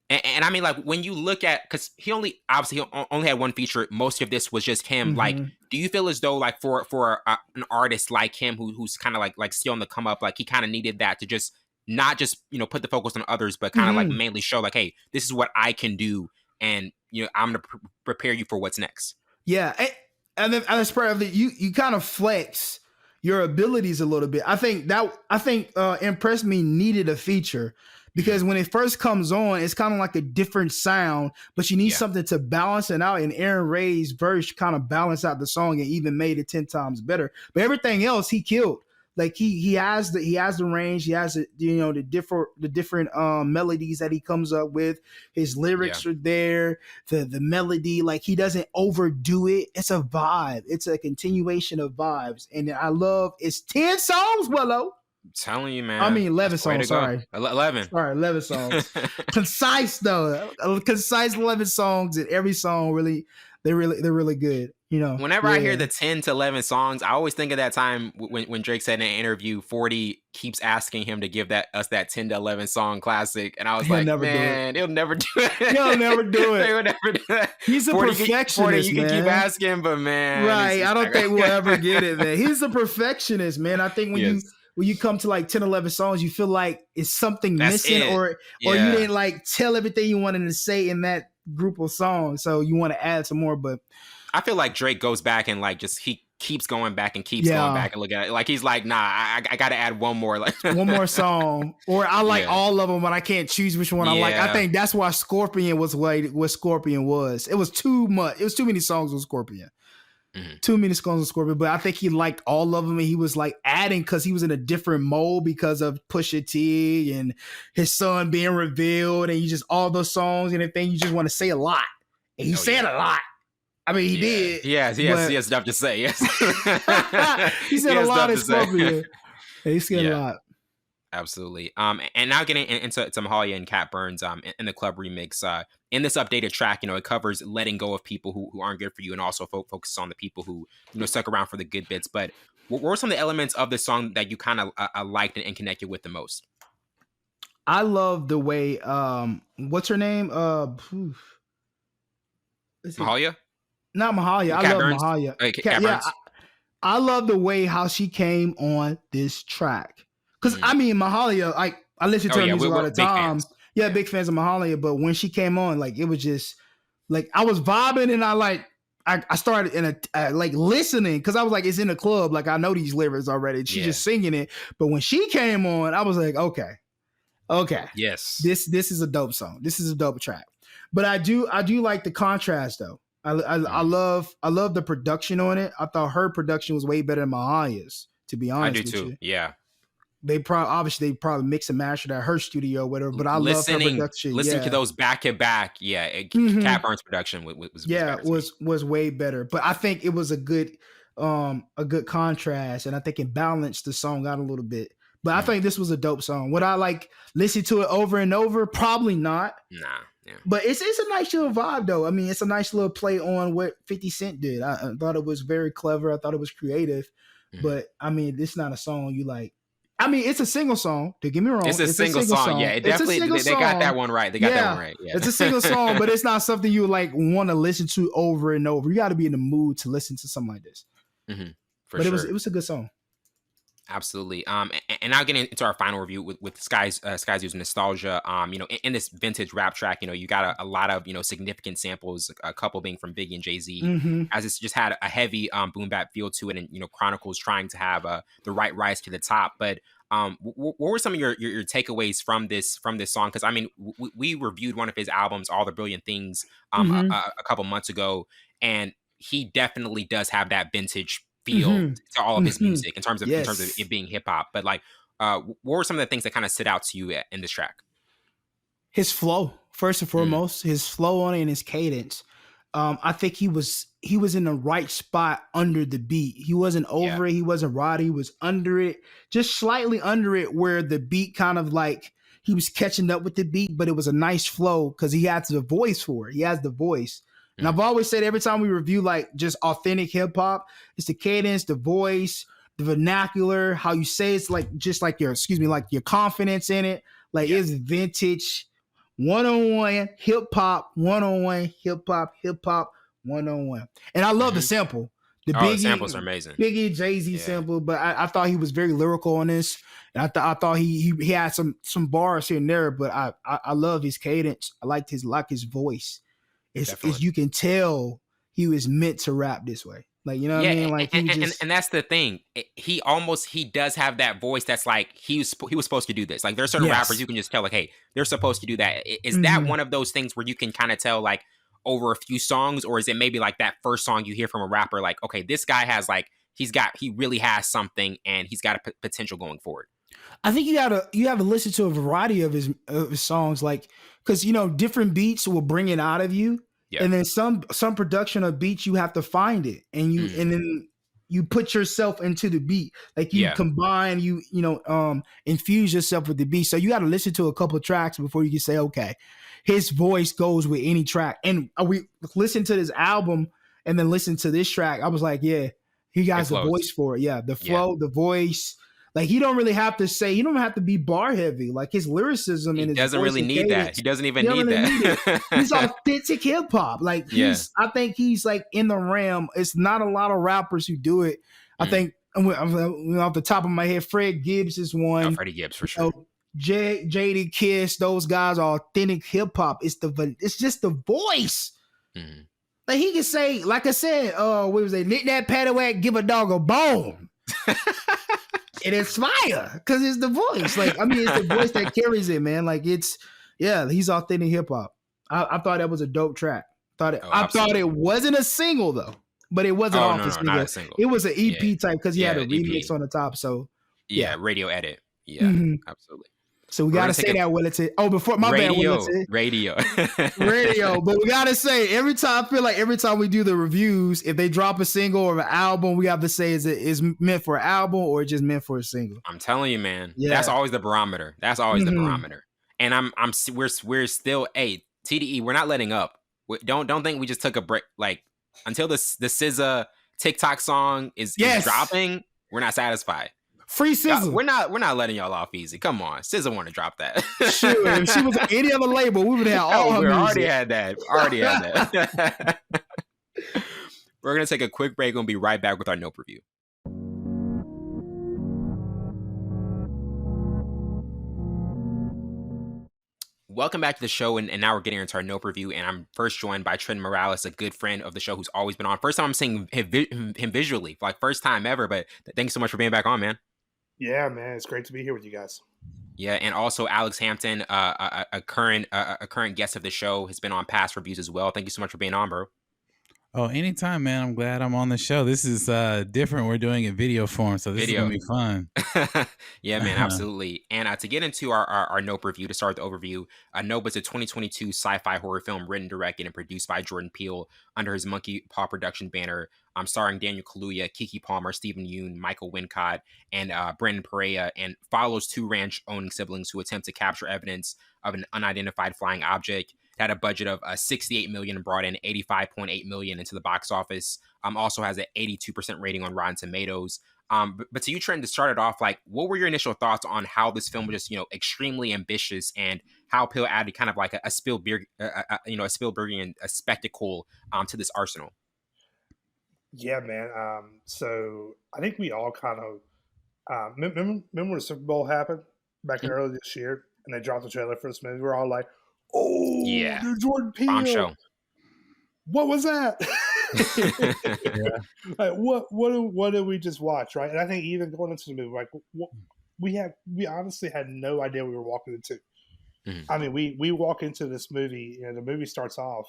A: And I mean, like when you look at, because he only had one feature. Most of this was just him. Like, do you feel as though like for an artist like him who's kind of like still on the come up, like he kind of needed that to just not just put the focus on others, but kind of like mainly show like, hey, this is what I can do, and I'm gonna prepare you for what's next.
B: Yeah, and then as part of it, you kind of flex your abilities a little bit. I think Impress Me needed a feature because when it first comes on, it's kind of like a different sound, but you need something to balance it out. And Aaron Ray's verse kind of balanced out the song and even made it 10 times better. But everything else he killed. Like he has the range, he has the different melodies that he comes up with. His lyrics are there, the melody, like he doesn't overdo it. It's a vibe. It's a continuation of vibes, and I love. It's 10 songs, Willow.
A: I'm telling you, man.
B: I mean 11 songs. Sorry,
A: 11.
B: Sorry, 11 songs. Concise though, concise 11 songs, and every song they're really good.
A: Whenever I hear the 10 to 11 songs, I always think of that time when Drake said in an interview, 40 keeps asking him to give us that 10 to 11 song classic. And I was like, man, he'll never do it.
B: He'll never do it.
A: He'll never do it.
B: He's a perfectionist,
A: 40, you can keep asking, but man.
B: Right. I don't think we'll ever get it, man. He's a perfectionist, man. I think when you come to like 10, 11 songs, you feel like it's something missing or you didn't like tell everything you wanted to say in that group of songs. So you want to add some more, but
A: I feel like Drake goes back and like he keeps going back and keeps going back and looking at it. Like he's like, nah, I got to add one more, like
B: one more song, or I like all of them, but I can't choose which one I like. I think that's why Scorpion was what Scorpion was. It was too much. It was too many songs with Scorpion. Too many songs with Scorpion, but I think he liked all of them, and he was like adding because he was in a different mode because of Pusha T and his son being revealed, and you just all those songs and everything. You just want to say a lot, and he said a lot. I mean, he did.
A: He has stuff to say. Yes,
B: he said a lot of Scorpion. He said a lot.
A: Absolutely. And now getting into Mahalia and Cat Burns in the club remix. In this updated track, it covers letting go of people who aren't good for you, and also focuses on the people who stuck around for the good bits. But what were some of the elements of the song that you kind of liked and connected with the most?
B: I love the way what's her name?
A: Mahalia?
B: Not Mahalia. I love
A: Burns?
B: Mahalia.
A: Cat Burns?
B: I love the way how she came on this track. Because I mean, Mahalia, like I listen to her music a lot of times. Yeah, big fans of Mahalia. But when she came on, like it was just like I was vibing, and I started in like listening because I was like, it's in the club. Like I know these lyrics already. She's just singing it. But when she came on, I was like, okay,
A: yes,
B: this is a dope song. This is a dope track. But I do like the contrast though. I love the production on it. I thought her production was way better than Mahalia's. To be honest,
A: I do too. Yeah.
B: They probably mix and mash it at her studio or whatever, but I love her production.
A: Listening to those back to back, Cat Burns' production
B: was way better. But I think it was a good contrast, and I think it balanced the song out a little bit. But I think this was a dope song. Would I like listen to it over and over? Probably not.
A: Nah. Yeah.
B: But it's a nice little vibe though. I mean, it's a nice little play on what 50 Cent did. I thought it was very clever. I thought it was creative. But I mean, it's not a song you like. I mean, it's a single song. Don't get me wrong.
A: It's a single song. Yeah, it definitely. They got that one right. They got that one right. Yeah.
B: It's a single song, but it's not something you like want to listen to over and over. You got to be in the mood to listen to something like this.
A: But
B: it was a good song.
A: Absolutely. And now getting into our final review with Skyzoo's Nostalgia. In this vintage rap track, you got a lot of significant samples. A couple being from Biggie and Jay-Z, as it's just had a heavy boom-bap feel to it, and Chronicles trying to have the right rise to the top. But what were some of your takeaways from this song? Because I mean, we reviewed one of his albums, All the Brilliant Things, a couple months ago, and he definitely does have that vintage feel to all of his music in terms of it being hip hop. But like, what were some of the things that kind of stood out to you in this track?
B: His flow, first and foremost, his flow on it and his cadence. I think he was in the right spot under the beat. He wasn't over it. He wasn't right. He was under it, just slightly under it, where the beat kind of like he was catching up with the beat, but it was a nice flow because he had the voice for it. He has the voice. And I've always said every time we review like just authentic hip hop, it's the cadence, the voice, the vernacular, how you say it's like just like your confidence in it. Like it's vintage 101 hip hop 101 hip hop 101. And I love the sample. The
A: samples are amazing.
B: Biggie Jay-Z sample, but I thought he was very lyrical on this. And I thought he had some bars here and there, but I love his cadence. I liked his voice. It's you can tell he was meant to rap this way. Like, you know what I mean? Like,
A: and that's the thing. He does have that voice that's like he was supposed to do this. Like, there are certain rappers you can just tell, like, hey, they're supposed to do that. Is that one of those things where you can kind of tell, like, over a few songs, or is it maybe like that first song you hear from a rapper, like, okay, this guy has like he really has something and he's got a potential going forward?
B: I think you gotta listen to a variety of his songs, like, because different beats will bring it out of you. Yeah. And then some production of beats, you have to find it, and and then you put yourself into the beat, like you combine, infuse yourself with the beat. So you got to listen to a couple of tracks before you can say, okay, his voice goes with any track. And we listened to this album and then listen to this track. I was like, yeah, he got the voice for it. Yeah, the flow, the voice. Like, he don't really have to say, he don't have to be bar heavy. Like, his lyricism and his
A: doesn't really need that. He doesn't even need that.
B: He's authentic hip hop. Like, I think he's like in the realm. It's not a lot of rappers who do it. I think off the top of my head, Fred Gibbs is one.
A: Oh, Freddie Gibbs for sure.
B: JD Kiss, those guys are authentic hip hop. It's just the voice. Like, he can say, like I said, what was it? Nick that paddywhack, give a dog a bone. It inspire because it's the voice. Like, I mean, it's the voice that carries it, man. Like, he's authentic hip hop. I thought that was a dope track. I thought it wasn't a single though, but it wasn't off the single. Not a single. It was an EP type because he had a remix on the top. So
A: radio edit. Yeah, absolutely.
B: So we gotta say that Wellington. Oh, before my bad, Wellington.
A: Radio.
B: But we gotta say every time. I feel like every time we do the reviews, if they drop a single or an album, we have to say is it meant for an album or just meant for a single.
A: I'm telling you, man. Yeah. That's always the barometer. The barometer. And we're still TDE. We're not letting up. Don't think we just took a break. Like, until the SZA TikTok song is dropping, we're not satisfied.
B: Free SZA.
A: We're not letting y'all off easy. Come on, SZA want to drop that.
B: Sure, if she was on any other label, we would have all.
A: We already had that. We're gonna take a quick break. We'll be right back with our Nope review. Welcome back to the show, and now we're getting into our Nope review, and I'm first joined by Trenton Morales, a good friend of the show who's always been on. First time I'm seeing him visually, like first time ever, but thanks so much for being back on, man.
C: Yeah, man, it's great to be here with you guys.
A: Yeah, and also Alex Hampton, a current guest of the show, has been on past reviews as well. Thank you so much for being on, bro.
D: Oh, anytime, man. I'm glad I'm on the show. This is different. We're doing it video form, so this is going to be fun.
A: Yeah, man, absolutely. And to get into our Nope review, to start the overview, Nope is a 2022 sci-fi horror film written, directed, and produced by Jordan Peele under his Monkey Paw production banner, starring Daniel Kaluuya, Keke Palmer, Stephen Yeun, Michael Wincott, and Brendan Pereira, and follows two ranch-owning siblings who attempt to capture evidence of an unidentified flying object. Had a budget of $68 million and brought in $85.8 million into the box office. Also has an 82% rating on Rotten Tomatoes. But to you, Trent, to start it off, like, what were your initial thoughts on how this film was just, extremely ambitious, and how Peele added kind of like a Spielberg, a Spielbergian spectacle to this arsenal?
C: Yeah, man. So I think we all kind of remember when the Super Bowl happened back in early this year, and they dropped the trailer for this movie. We're all like, "Oh, yeah, they're Jordan Peele.
A: Bombshell.
C: What was that?" Like, what did we just watch, right? And I think even going into the movie, like, we honestly had no idea we were walking into. I mean, we walk into this movie, the movie starts off,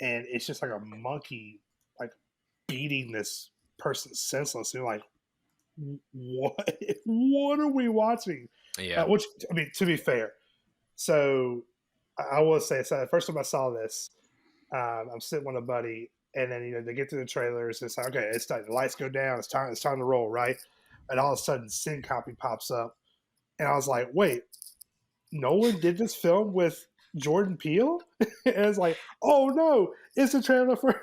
C: and it's just like a monkey, like, beating this person senseless. And you're like, what are we watching?
A: Yeah.
C: Which, I mean, to be fair, so I will say, so the first time I saw this, I'm sitting with a buddy, and then they get to the trailers. It's like, okay, it's time. The lights go down. It's time to roll, right? And all of a sudden, Sin Copy pops up, and I was like, wait, Nolan did this film with Jordan Peele? And it's like, oh no, it's a trailer for.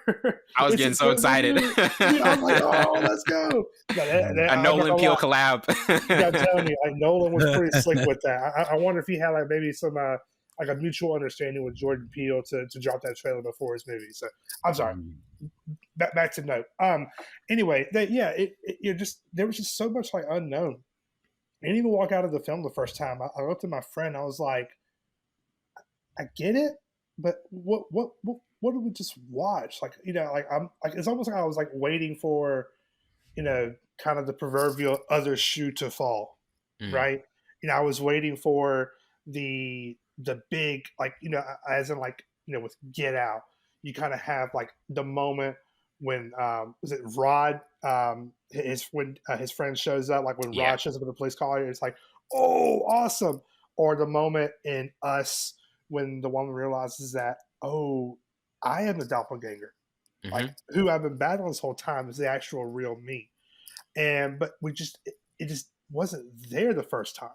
A: I was getting so excited.
C: I was like, oh, let's go.
A: A Nolan Peele collab.
C: I'm telling you, like Nolan was pretty slick with that. I wonder if he had like maybe some like a mutual understanding with Jordan Peele to drop that trailer before his movie. So I'm sorry. Back to note. Anyway, it just there was just so much like unknown. I didn't even walk out of the film the first time. I looked at my friend. I was like, I get it, but what did we just watch? Like, like I'm like it's almost like I was like waiting for, kind of the proverbial other shoe to fall, right? I was waiting for the big, like, as in like, with Get Out, you kind of have like the moment when was it Rod, his friend shows up, like when Rod shows up in the police car, it's like, oh, awesome. Or the moment in Us when the woman realizes that, oh, I am the doppelganger, like who I've been battling this whole time is the actual real me. But it just wasn't there the first time.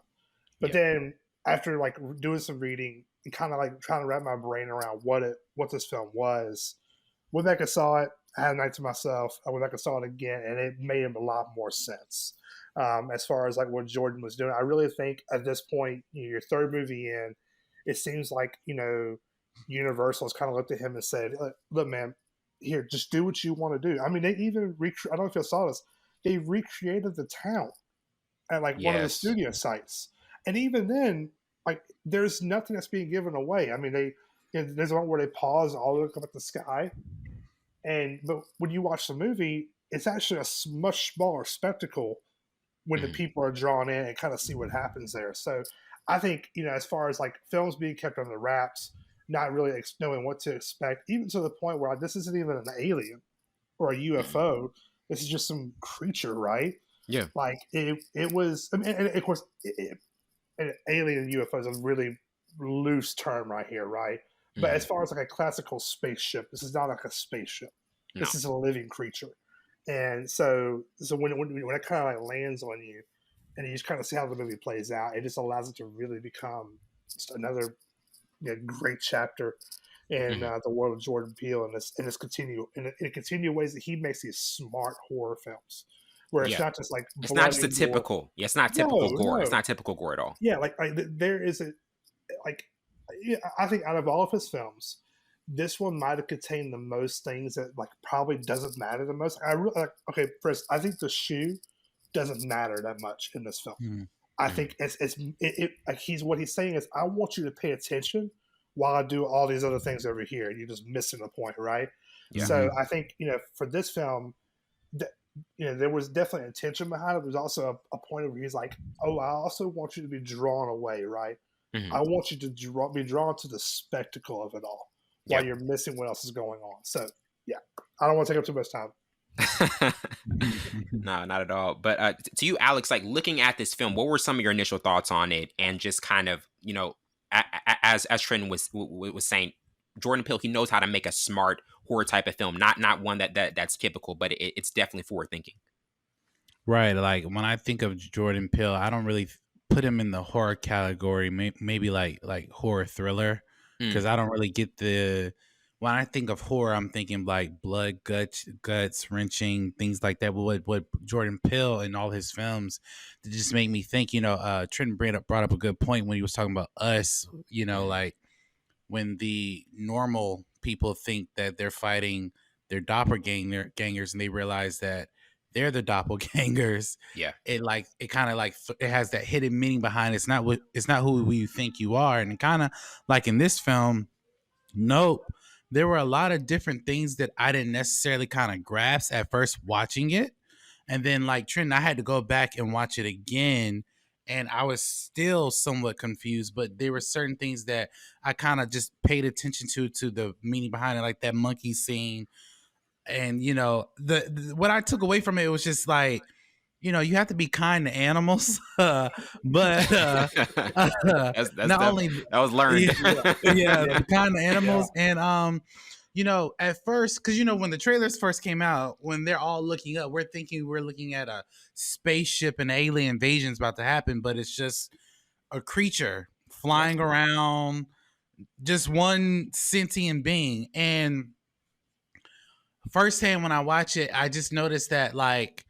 C: But then after like doing some reading and kind of like trying to wrap my brain around what this film was, went back and saw it. I had a night to myself. I went back and saw it again, and it made a lot more sense as far as like what Jordan was doing. I really think at this point, your third movie in, it seems like Universal has kind of looked at him and said, "Look, man, here, just do what you want to do." I mean, they even I don't know if you saw this. They recreated the town at like one of the studio sites, and even then, like, there's nothing that's being given away. I mean, there's one where they pause and all look up at the sky. But when you watch the movie, it's actually a much smaller spectacle when the people are drawn in and kind of see what happens there. So I think, as far as like films being kept under wraps, not really knowing what to expect, even to the point where this isn't even an alien or a UFO. This is just some creature, right?
A: Yeah.
C: Like it was, I mean, and of course, an alien and UFO is a really loose term right here, right? But as far as like a classical spaceship, this is not like a spaceship. No. This is a living creature. And so when it kind of like lands on you and you just kind of see how the movie plays out, it just allows it to really become just another great chapter in the world of Jordan Peele in continued ways that he makes these smart horror films. Where it's not just like
A: it's not just a typical. Yeah, it's not typical gore. No. It's not typical gore at all.
C: Yeah, like there is I think out of all of his films, this one might have contained the most things that like probably doesn't matter the most. I really okay. First, I think the shoe doesn't matter that much in this film. I think it's like what he's saying is, I want you to pay attention while I do all these other things over here, and you're just missing the point, right? Yeah. So I think for this film, there was definitely intention behind it. There's also a point where he's like, oh, I also want you to be drawn away, right? I want you to be drawn to the spectacle of it all while you're missing what else is going on. So, yeah, I don't want to take up too much time.
A: No, not at all. But to you, Alex, like looking at this film, what were some of your initial thoughts on it? And just kind of, as Trenton was saying, Jordan Peele, he knows how to make a smart horror type of film, not one that's typical, but it's definitely forward thinking.
D: Right. Like when I think of Jordan Peele, I don't really put him in the horror category, maybe like horror thriller, because I don't really get when I think of horror, I'm thinking like blood, guts, wrenching, things like that. But what Jordan Peele and all his films, that just make me think, Trenton brought up a good point when he was talking about Us, like when the normal people think that they're fighting their doppelgangers and they realize that they're the doppelgangers.
A: Yeah.
D: It kind of like it has that hidden meaning behind it. It's not who you think you are. And kind of like in this film, nope, there were a lot of different things that I didn't necessarily kind of grasp at first watching it. And then like Trenton, I had to go back and watch it again. And I was still somewhat confused, but there were certain things that I kind of just paid attention to the meaning behind it, like that monkey scene. And, what I took away from it was just like, you have to be kind to animals, but
A: that's
D: not only
A: that was learned.
D: be kind to animals, and at first, because when the trailers first came out, when they're all looking up, we're thinking we're looking at a spaceship and alien invasion's about to happen, but it's just a creature flying around, just one sentient being. And firsthand, when I watch it, I just noticed that, like,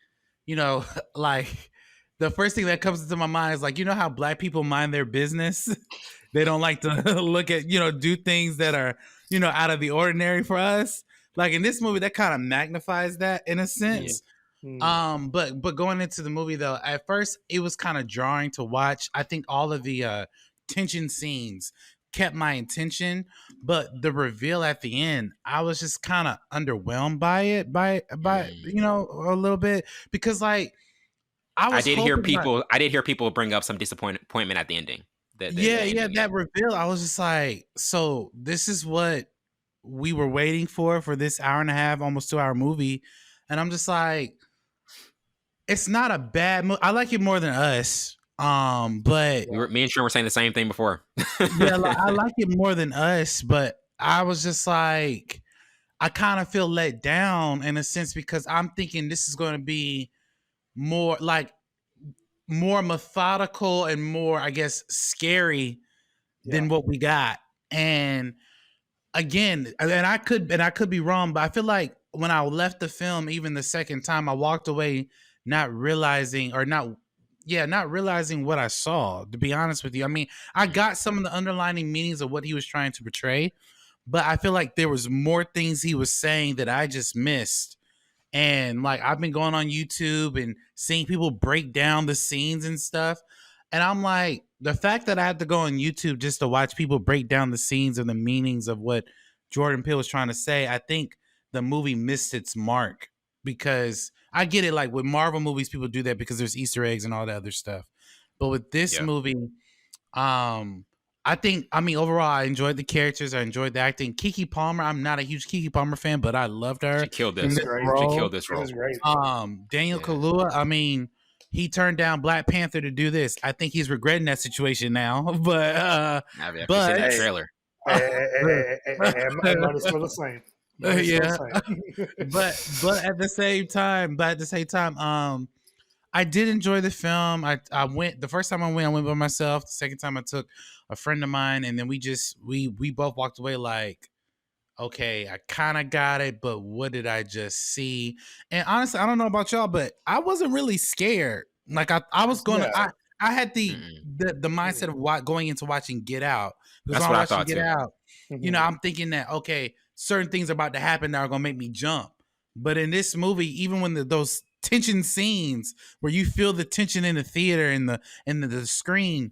D: like the first thing that comes into my mind is, like, how black people mind their business. They don't like to look at, do things that are, out of the ordinary for us. Like in this movie, that kind of magnifies that in a sense. But going into the movie though, at first it was kind of jarring to watch. I think all of the tension scenes kept my attention, but the reveal at the end, I was just kind of underwhelmed by it, by a little bit, because like I did hear
A: people bring up some disappointment at the ending.
D: That reveal, I was just like, so this is what we were waiting for this hour and a half, almost 2 hour movie, and I'm just like, it's not a bad movie. I like it more than Us. But
A: me and Sean were saying the same thing before.
D: I like it more than Us, but I was just like, I kind of feel let down in a sense, because I'm thinking this is going to be more methodical and more, I guess, scary than what we got. And again, and I could be wrong, but I feel like when I left the film, even the second time, I walked away not realizing what I saw, to be honest with you. I mean, I got some of the underlying meanings of what he was trying to portray, but I feel like there was more things he was saying that I just missed. And like, I've been going on YouTube and seeing people break down the scenes and stuff. And I'm like, the fact that I had to go on YouTube just to watch people break down the scenes and the meanings of what Jordan Peele was trying to say, I think the movie missed its mark. Because I get it, like with Marvel movies, people do that because there's Easter eggs and all that other stuff. But with this movie, overall, I enjoyed the characters. I enjoyed the acting. Keke Palmer, I'm not a huge Keke Palmer fan, but I loved her.
A: She killed this. She killed this role.
D: Daniel Kaluuya, I mean, he turned down Black Panther to do this. I think he's regretting that situation now. But
A: that trailer.
C: Everybody's still the same.
D: But at the same time, I did enjoy the film. I went the first time I went by myself. The second time I took a friend of mine, and then we both walked away like, okay, I kind of got it, but what did I just see? And honestly, I don't know about y'all, but I wasn't really scared. Like I was going to, I had the mindset of going into watching Get Out. Because
A: that's what I thought too.
D: Out, I'm thinking that, okay, certain things are about to happen that are going to make me jump. But in this movie, even when those tension scenes where you feel the tension in the theater and the screen,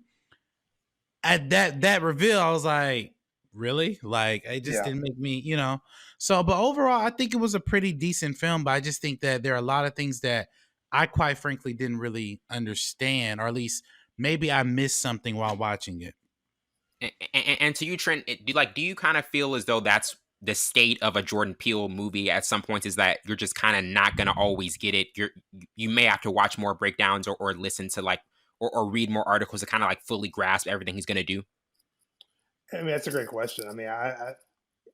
D: at that reveal, I was like, really? Like, it just didn't make me, So, but overall, I think it was a pretty decent film. But I just think that there are a lot of things that I quite frankly didn't really understand, or at least maybe I missed something while watching it.
A: And to you, Trent, do you kind of feel as though that's the state of a Jordan Peele movie at some points, is that you're just kind of not going to always get it? You may have to watch more breakdowns or listen to or read more articles to kind of fully grasp everything he's going to do?
C: I mean, that's a great question. I mean,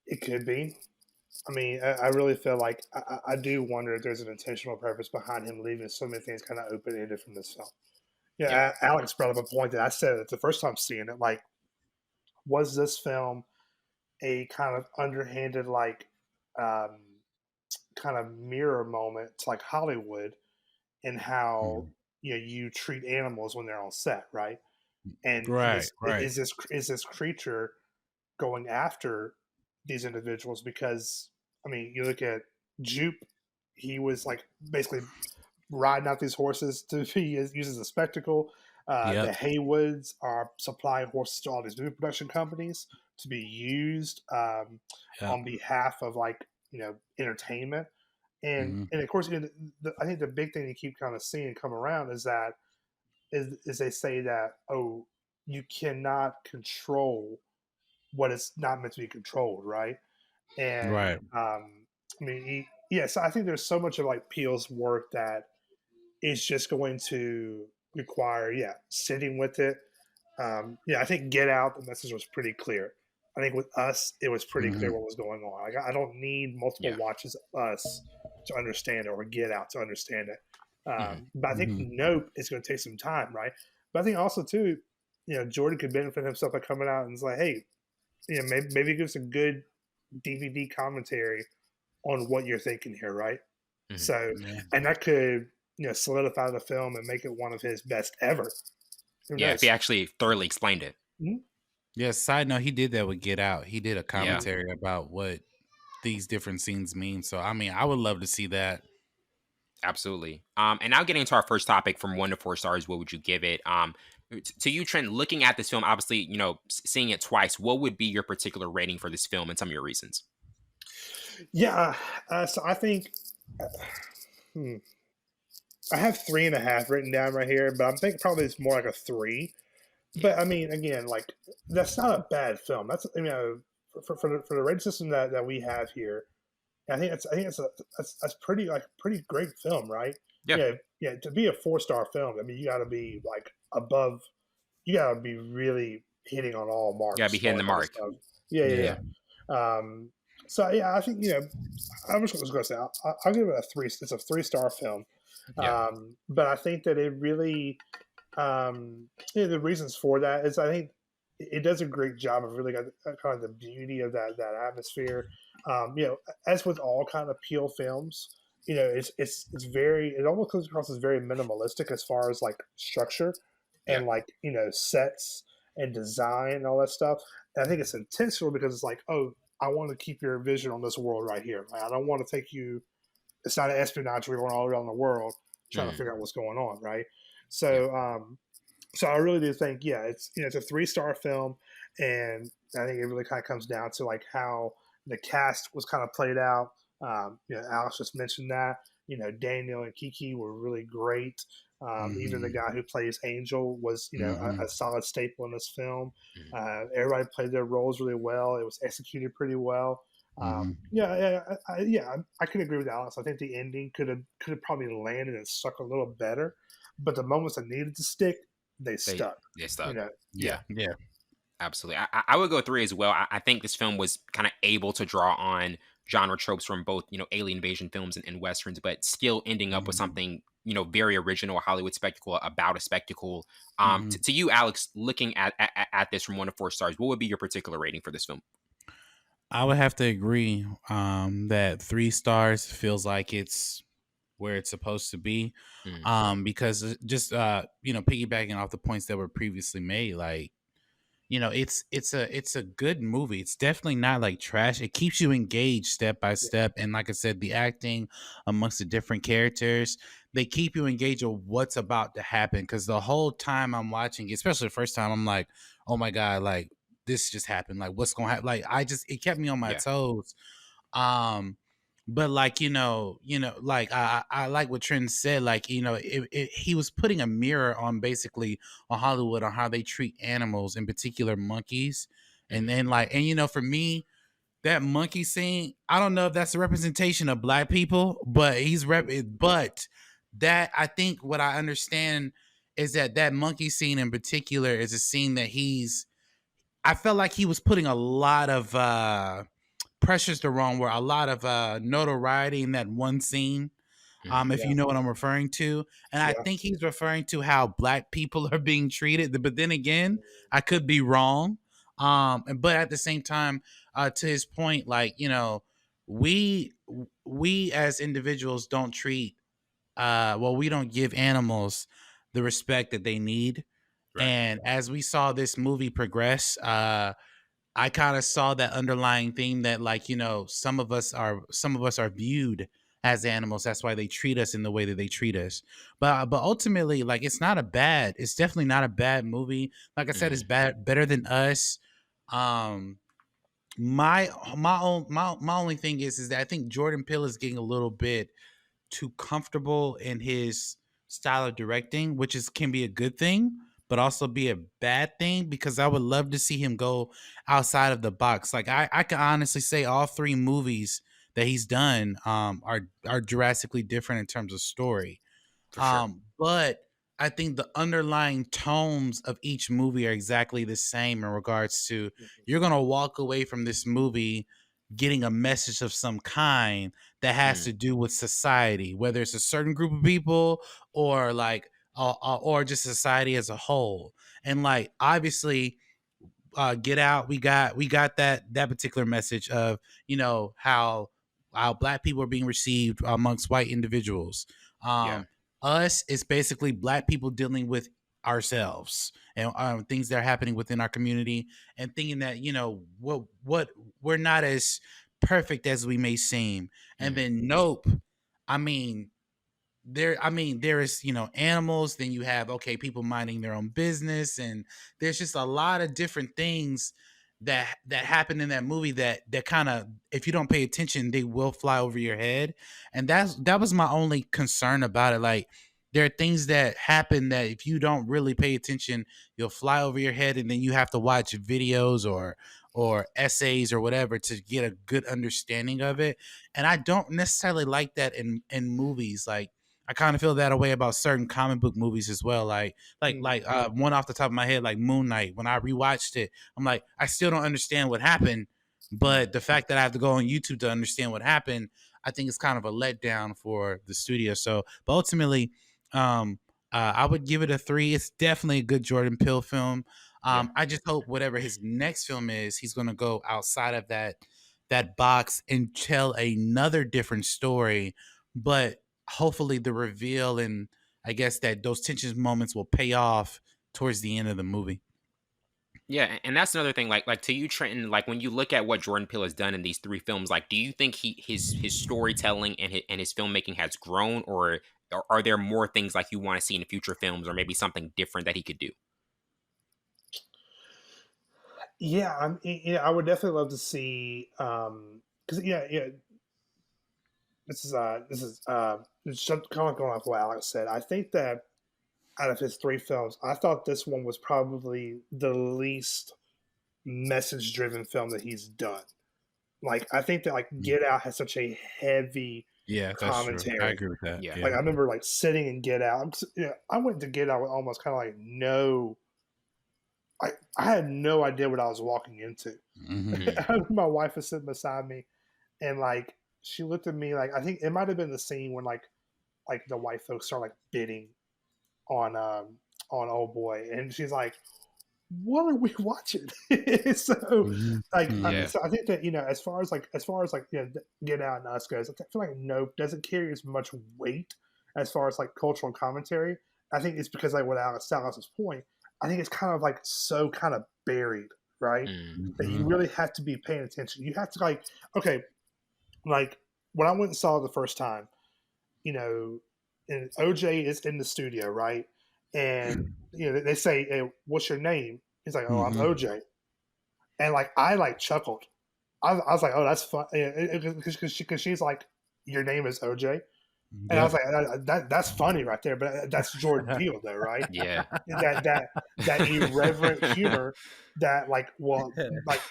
C: it could be. I mean, I really feel like I do wonder if there's an intentional purpose behind him leaving so many things kind of open-ended from this film. Yeah, Alex brought up a point that I said it the first time seeing it. Like, was this film a kind of underhanded, kind of mirror moment to Hollywood and how you treat animals when they're on set, right? And is this creature going after these individuals? Because I mean, you look at Jupe, he was basically riding out these horses to be used as a spectacle. The Haywoods are supplying horses to all these movie production companies to be used on behalf of entertainment. And of course, I think the big thing you keep kind of seeing come around is that is they say that, oh, you cannot control what is not meant to be controlled, right? And I mean, so I think there's so much of Peele's work that it's just going to require, sitting with it. I think Get Out, the message was pretty clear. I think with Us, it was pretty clear
D: Mhm.
C: what was going on. Like, I don't need multiple
A: Yeah.
C: watches of Us to understand it, or Get Out to understand it.
A: Mhm.
C: But I think
D: Mhm.
C: Nope is going to take some time, right? But I think also too, Jordan could benefit himself by coming out and it's like, hey, maybe give us a good DVD commentary on what you're thinking here, right?
A: Mhm.
C: So,
D: Yeah.
C: and that could solidify the film and make it one of his best ever. Who
A: Yeah, if he
C: knows?
A: actually thoroughly explained it.
C: Mhm.
D: Yeah, side note, he did that with Get Out. He did a
A: Yeah.
D: commentary about what these different scenes mean. So I mean, I would love to see that.
A: Absolutely. And now getting into our first topic, from 1 to 4 stars, what would you give it? To you, Trent, looking at this film, obviously, seeing it twice, what would be your particular rating for this film and some of your reasons?
C: Yeah. So I think uh, hmm, I have 3.5 written down right here, but I'm thinking probably it's more like a 3.
A: Yeah.
C: But I mean, again, like that's not a bad film. That's for the rating system that we have here. I think that's pretty great film, right?
A: Yeah.
C: Yeah. To be a 4-star film, I mean, you got to be like above. You got to be really hitting on all
A: Gotta
C: marks
A: be
C: as far
A: hitting the
C: as that
A: mark.
C: stuff. Yeah, yeah,
D: Yeah.
C: yeah. So yeah, I think I was going to say I'll give it a 3. It's a 3-star film,
A: Yeah.
C: but I think that it really the reasons for that is I think it does a great job of really got kind of the beauty of that atmosphere. As with all kind of Peele films, it's very, it almost comes across as very minimalistic as far as like structure
A: Yeah.
C: and like sets and design and all that stuff. And I think it's intentional because it's like, oh, I want to keep your vision on this world right here. Like, I don't want to take you. It's not an espionage. We're going all around the world trying to
A: Mm.
C: figure out what's going on, right?
A: Yeah.
C: So I really do think, it's a 3-star film, and I think it really kind of comes down to like how the cast was kind of played out. Alex just mentioned that. Daniel and Keke were really great. Even the
D: Mhm.
C: guy who plays Angel was,
D: Mhm.
C: a solid staple in this film.
A: Mhm.
C: Everybody played their roles really well. It was executed pretty well.
D: Mhm.
C: I can agree with Alex. I think the ending could have probably landed and stuck a little better, but the moments that needed to stick, they
A: They
C: stuck.
A: they stuck.
C: Yeah,
D: Yeah.
A: Absolutely. I would go 3 as well. I think this film was kind of able to draw on genre tropes from both, alien invasion films and westerns, but still ending up with
D: Mhm.
A: something, very original, a Hollywood spectacle about a spectacle.
D: Mhm.
A: To you, Alex, looking at this from 1 to 4 stars, what would be your particular rating for this film?
D: I would have to agree that 3 stars feels like it's where it's supposed to be.
A: Mm.
D: Because just piggybacking off the points that were previously made, like it's a good movie. It's definitely not like trash. It keeps you engaged step by
C: yeah,
D: step, and like I said, the acting amongst the different characters, they keep you engaged with what's about to happen. Because the whole time I'm watching, especially the first time, I'm like, oh my god, like this just happened. Like what's gonna happen? Like it kept me on my
A: Yeah.
D: toes. Um, but like like I like what Trent said. Like he was putting a mirror on basically on Hollywood on how they treat animals, in particular monkeys. And
A: Mm.
D: then for me, that monkey scene, I don't know if that's a representation of black people, but but that I think what I understand is that monkey scene in particular is a scene that I felt like he was putting a lot of pressure's the wrong word, a lot of notoriety in that one scene.
A: Mm.
D: If
C: yeah,
D: you know what I'm referring to. And I
C: yeah.
D: think he's referring to how black people are being treated. But then again, I could be wrong. But at the same time, to his point, like, we we as individuals don't treat we don't give animals the respect that they need.
A: Right.
D: And as we saw this movie progress, I kind of saw that underlying theme that some of us are viewed as animals. That's why they treat us in the way that they treat us. But ultimately, like it's definitely not a bad movie. Like I said, it's
A: Mm.
D: better than Us. Um my only thing is that I think Jordan Peele is getting a little bit too comfortable in his style of directing, which can be a good thing, but also be a bad thing because I would love to see him go outside of the box. Like I can honestly say all 3 movies that he's done are drastically different in terms of story.
A: For sure.
D: But I think the underlying tones of each movie are exactly the same in regards to you're gonna walk away from this movie getting a message of some kind that has to do with society, whether it's a certain group of people or like or just society as a whole. And like obviously Get Out, we got that particular message of how black people are being received amongst white individuals.
A: Yeah.
D: Us is basically black people dealing with ourselves and things that are happening within our community and thinking that what we're not as perfect as we may seem. And then Nope, I mean there is animals, then you have people minding their own business, and there's just a lot of different things that happen in that movie that kind of, if you don't pay attention, they will fly over your head. And that was my only concern about it. Like, there are things that happen that if you don't really pay attention, you'll fly over your head, and then you have to watch videos or essays or whatever to get a good understanding of it. And I don't necessarily like that in movies. Like, I kind of feel that way about certain comic book movies as well. Like one off the top of my head, like Moon Knight. When I rewatched it, I'm like, I still don't understand what happened, but the fact that I have to go on YouTube to understand what happened, I think it's kind of a letdown for the studio. So, but ultimately, I would give it a 3. It's definitely a good Jordan Peele film. I just hope whatever his next film is, he's going to go outside of that box and tell another different story, but hopefully the reveal and I guess that those tension moments will pay off towards the end of the movie.
A: Yeah, and that's another thing. Like to you, Trenton. Like when you look at what Jordan Peele has done in these 3 films, like do you think his storytelling and his filmmaking has grown, or are there more things like you want to see in future films, or maybe something different that he could do?
C: Yeah, I would definitely love to see. Because this is just kind of going off what Alex said. I think that out of his 3 films, I thought this one was probably the least message-driven film that he's done. Like, I think that Get Out has such a heavy commentary.
D: True. I agree with that.
A: Yeah.
C: Like, I remember sitting in Get Out. I went to Get Out with almost kind of no. I had no idea what I was walking into.
D: Mm-hmm.
C: My wife was sitting beside me, and she looked at me I think it might have been the scene when the white folks start bidding on Old Boy, and she's like, "What are we watching?" So so I think that as far as Get Out and Us goes, I feel like Nope doesn't carry as much weight as far as cultural commentary. I think it's because what Alex's point. I think it's kind of so kind of buried, right? That you really have to be paying attention. You have to when I went and saw it the first time, and OJ is in the studio, right? And they say, "Hey, what's your name?" He's like, "Oh, I'm OJ," and I chuckled. I was like, "Oh, that's fun," because she's like, "Your name is OJ." And I was like, that's funny right there, but that's Jordan Peele, though, right?
A: Yeah.
C: That irreverent humor that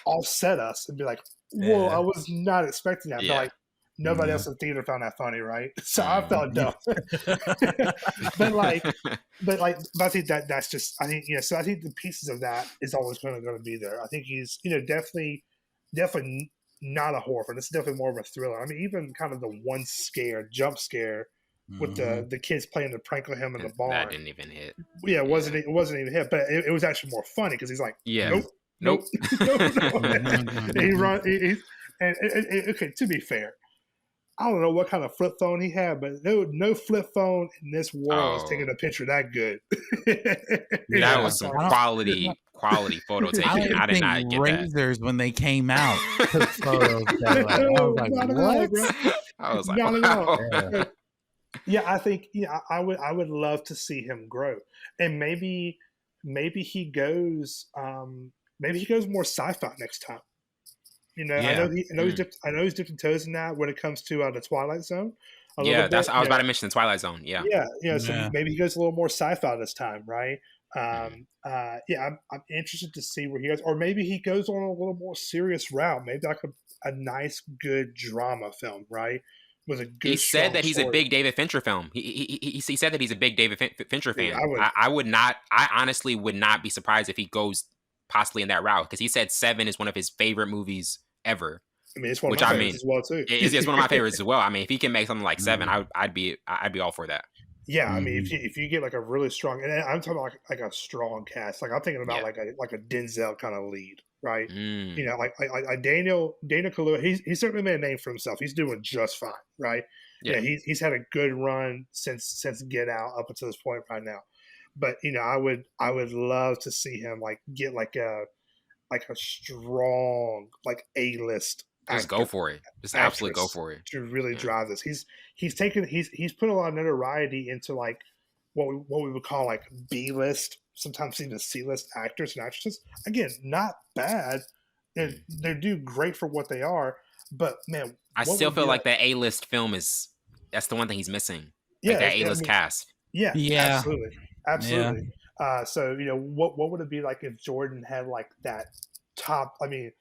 C: offset us and be like, whoa, I was not expecting that.
A: Yeah.
C: But nobody else in the theater found that funny, right? So I felt dumb. but I think that's just so I think the pieces of that is always going to be there. I think he's definitely not a horror film. It's definitely more of a thriller. I mean, even kind of the one jump scare with the kids playing the prank on him in the barn.
A: That didn't even hit.
C: Yeah, it wasn't even hit, but it was actually more funny because he's like,
A: Yeah.
C: nope. And he run. Okay, to be fair, I don't know what kind of flip phone he had, but no flip phone in this world is taking a picture that good.
A: That was some quality photo taking. I did not get
D: razors that when they came out. Took photos. I was like, what?
A: I was like, wow.
C: Yeah, I think I would love to see him grow, and maybe he goes more sci-fi next time. I know he's dipping toes in that when it comes to the Twilight Zone. I was
A: about to mention the Twilight Zone. Yeah.
C: So maybe he goes a little more sci-fi this time, right? I'm interested to see where he goes, or maybe he goes on a little more serious route. Maybe a nice, good drama film, right? was a good.
A: He said
C: strong
A: that he's a
C: story.
A: big David Fincher film. He said that he's a big David Fincher fan.
C: Yeah,
A: I would not. I honestly would not be surprised if he goes possibly in that route, because he said Seven is one of his favorite movies ever.
C: I mean, it's one of my favorites as well too.
A: It's one of my favorites as well. I mean, if he can make something like Seven, I'd be all for that.
C: Yeah, I mean, if you get like a really strong, and I'm talking about like a strong cast, like I'm thinking about like a Denzel kind of lead, right? You know, like Daniel Kaluuya, he's certainly made a name for himself. He's doing just fine, right? Yeah, he's had a good run since Get Out up until this point right now. But you know, I would love to see him like get like a strong like A-list.
A: Just go for it. Just absolutely go for it.
C: To really drive this. He's put a lot of notoriety into like what we would call like B-list, sometimes even C-list actors and actresses. Again, not bad. They do great for what they are, but man,
A: I still feel like that A-list film that's the one thing he's missing.
C: Yeah,
A: like that A-list cast.
C: Yeah, absolutely.
D: Yeah.
C: So you know, what would it be like if Jordan had like that top? I mean,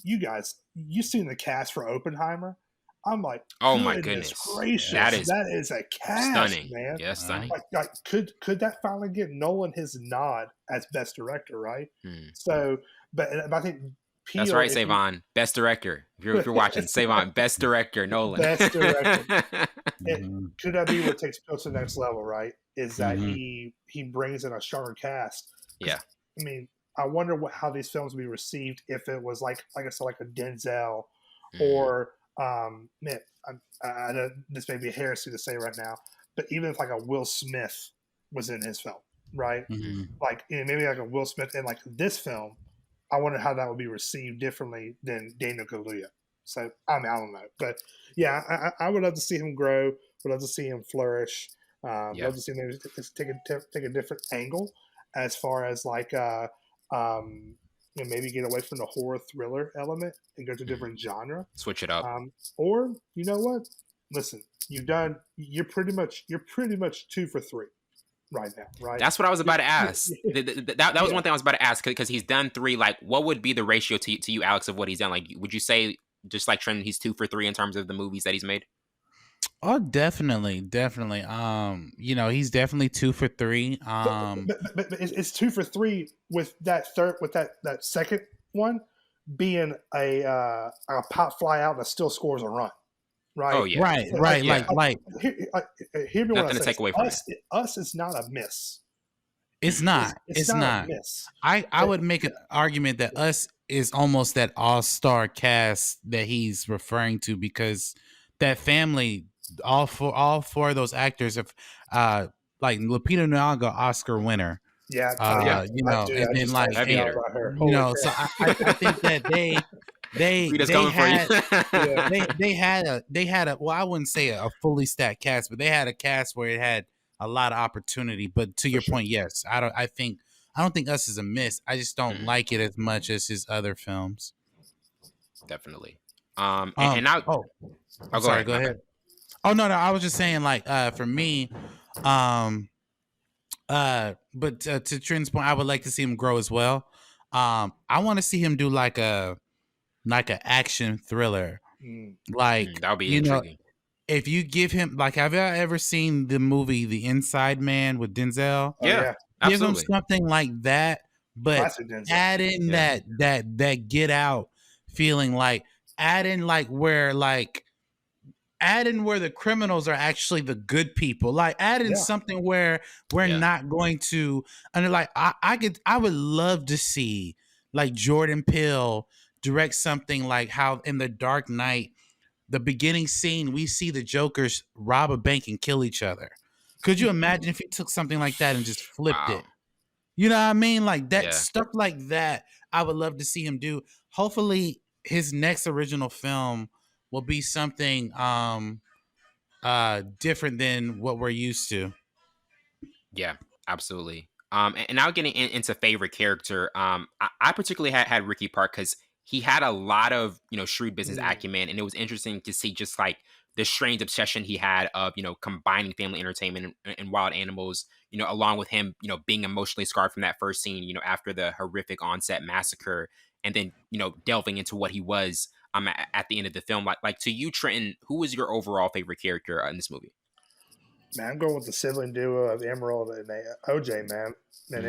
C: you guys, you seen the cast for Oppenheimer? I'm like,
A: oh my goodness
C: gracious, that is a cast,
A: stunning,
C: man.
A: Yeah, stunning.
C: Like could that finally get Nolan his nod as best director, right? So, but I think Peele,
A: that's right, Savon, best director. If you're watching, Savon, best director, Nolan,
C: best director. Could that be what takes Peele to the next level? Right? Is that he brings in a stronger cast?
A: Yeah,
C: I mean, I wonder how these films would be received if it was like I said, like a Denzel or man, I know this may be a heresy to say right now, but even if like a Will Smith was in his film, right? Like maybe like a Will Smith in like this film, I wonder how that would be received differently than Daniel Kaluuya. So I don't know, but yeah, I would love to see him grow. Would love to see him flourish. Love to see him take a different angle as far as like you know, maybe get away from the horror thriller element and go to a different genre.
A: Switch it up.
C: Or you know what? Listen, you're pretty much 2 for 3 right now, right?
A: That's what I was about to ask. That was one thing I was about to ask, because he's done 3. Like, what would be the ratio to you, Alex, of what he's done? Like, would you say just like Trenton, he's 2 for 3 in terms of the movies that he's made?
D: Oh, definitely. You know, he's definitely 2 for 3.
C: But it's 2 for 3 with that that second one being a pop fly out that still scores a run, right?
A: Oh yeah,
D: right.
C: Hear me when I say
A: to take away from
C: us is not a miss.
D: It's not.
C: It's not a miss.
D: I would make an argument that Us is almost that all-star cast that he's referring to, because that family, all four of those actors have like Lupita Nyong'o, Oscar winner.
C: Yeah,
D: you know, and then like you know, so I think that they had a well, I wouldn't say a fully stacked cast, but they had a cast where it had a lot of opportunity. But to your point, yes, I don't think Us is a miss. I just don't like it as much as his other films.
A: Definitely. And now,
D: go ahead. Oh no, I was just saying, like, for me, but to Trent's point, I would like to see him grow as well. I want to see him do like a action thriller, like
A: that would be intriguing.
D: Know, if you give him, like, have you ever seen the movie The Inside Man with Denzel?
A: Yeah,
D: give him something like that, but add in that Get Out feeling, like add in where the criminals are actually the good people. Like add in something where we're not going to, and like I would love to see like Jordan Peele direct something like how in The Dark Knight, the beginning scene, we see the Jokers rob a bank and kill each other. Could you imagine if he took something like that and just flipped it? You know what I mean? Like that stuff like that, I would love to see him do. Hopefully his next original film will be something different than what we're used to. Yeah,
A: absolutely. And now getting into favorite character, I particularly had Ricky Park, because he had a lot of, shrewd business acumen, and it was interesting to see just like the strange obsession he had of, combining family entertainment and wild animals, along with him, being emotionally scarred from that first scene, after the horrific on-set massacre, and then, delving into what he was at the end of the film. Like to you, Trenton, who was your overall favorite character in this movie?
C: Man, I'm going with the sibling duo of Emerald and OJ, man. And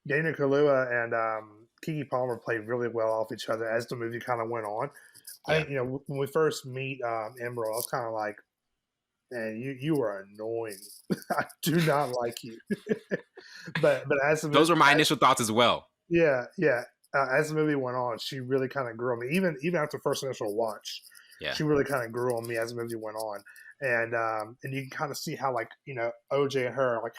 C: Daniel Kaluuya and Keke Palmer played really well off each other as the movie kind of went on. I think, when we first meet Emerald, I was kind of like, man, you are annoying. I do not like you. but as
A: those were my initial thoughts as well.
C: Yeah. As the movie went on, she really kind of grew on me. Even after first initial watch, she really kind of grew on me as the movie went on. And you can kind of see how, like, OJ and her, like,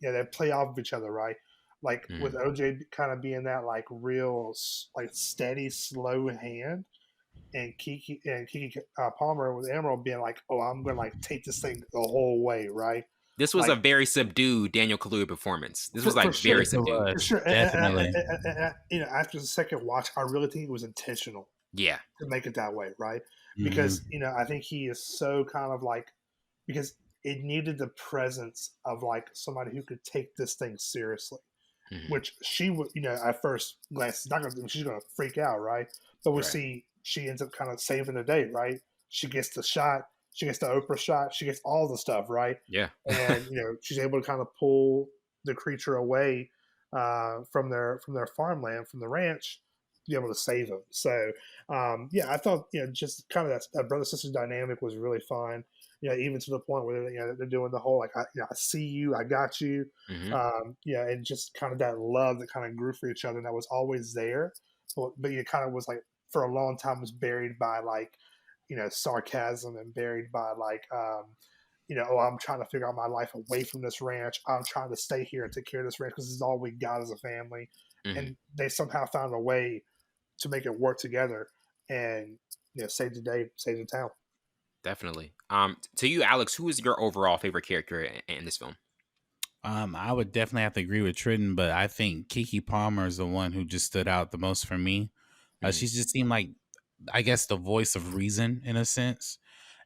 C: they play off of each other, right? Like with OJ kind of being that like real like steady, slow hand, and Keke Palmer with Emerald being like, oh, I'm gonna like take this thing the whole way, right?
A: This was a very subdued Daniel Kaluuya performance. This was like very subdued.
C: For sure.
D: Definitely.
C: And after the second watch, I really think it was intentional.
A: Yeah.
C: To make it that way, right? Because, I think he is so kind of like, because it needed the presence of like somebody who could take this thing seriously, which she would, at first glance, she's going to freak out, right? But we see she ends up kind of saving the day, right? She gets the shot. She gets the Oprah shot. She gets all the stuff, right?
A: Yeah.
C: And, she's able to kind of pull the creature away from their farmland, from the ranch, to be able to save them. So, I thought, just kind of that brother-sister dynamic was really fun. Even to the point where, they're doing the whole, like, I see you, I got you. And just kind of that love that kind of grew for each other, and that was always there. But it kind of was like, for a long time, was buried by like, sarcasm, and buried by like, oh, I'm trying to figure out my life away from this ranch. I'm trying to stay here and take care of this ranch because this is all we got as a family. And they somehow found a way to make it work together and, save the day, save the town.
A: Definitely. To you, Alex, who is your overall favorite character in this film?
D: I would definitely have to agree with Trenton, but I think Keke Palmer is the one who just stood out the most for me. She just seemed like, I guess, the voice of reason in a sense.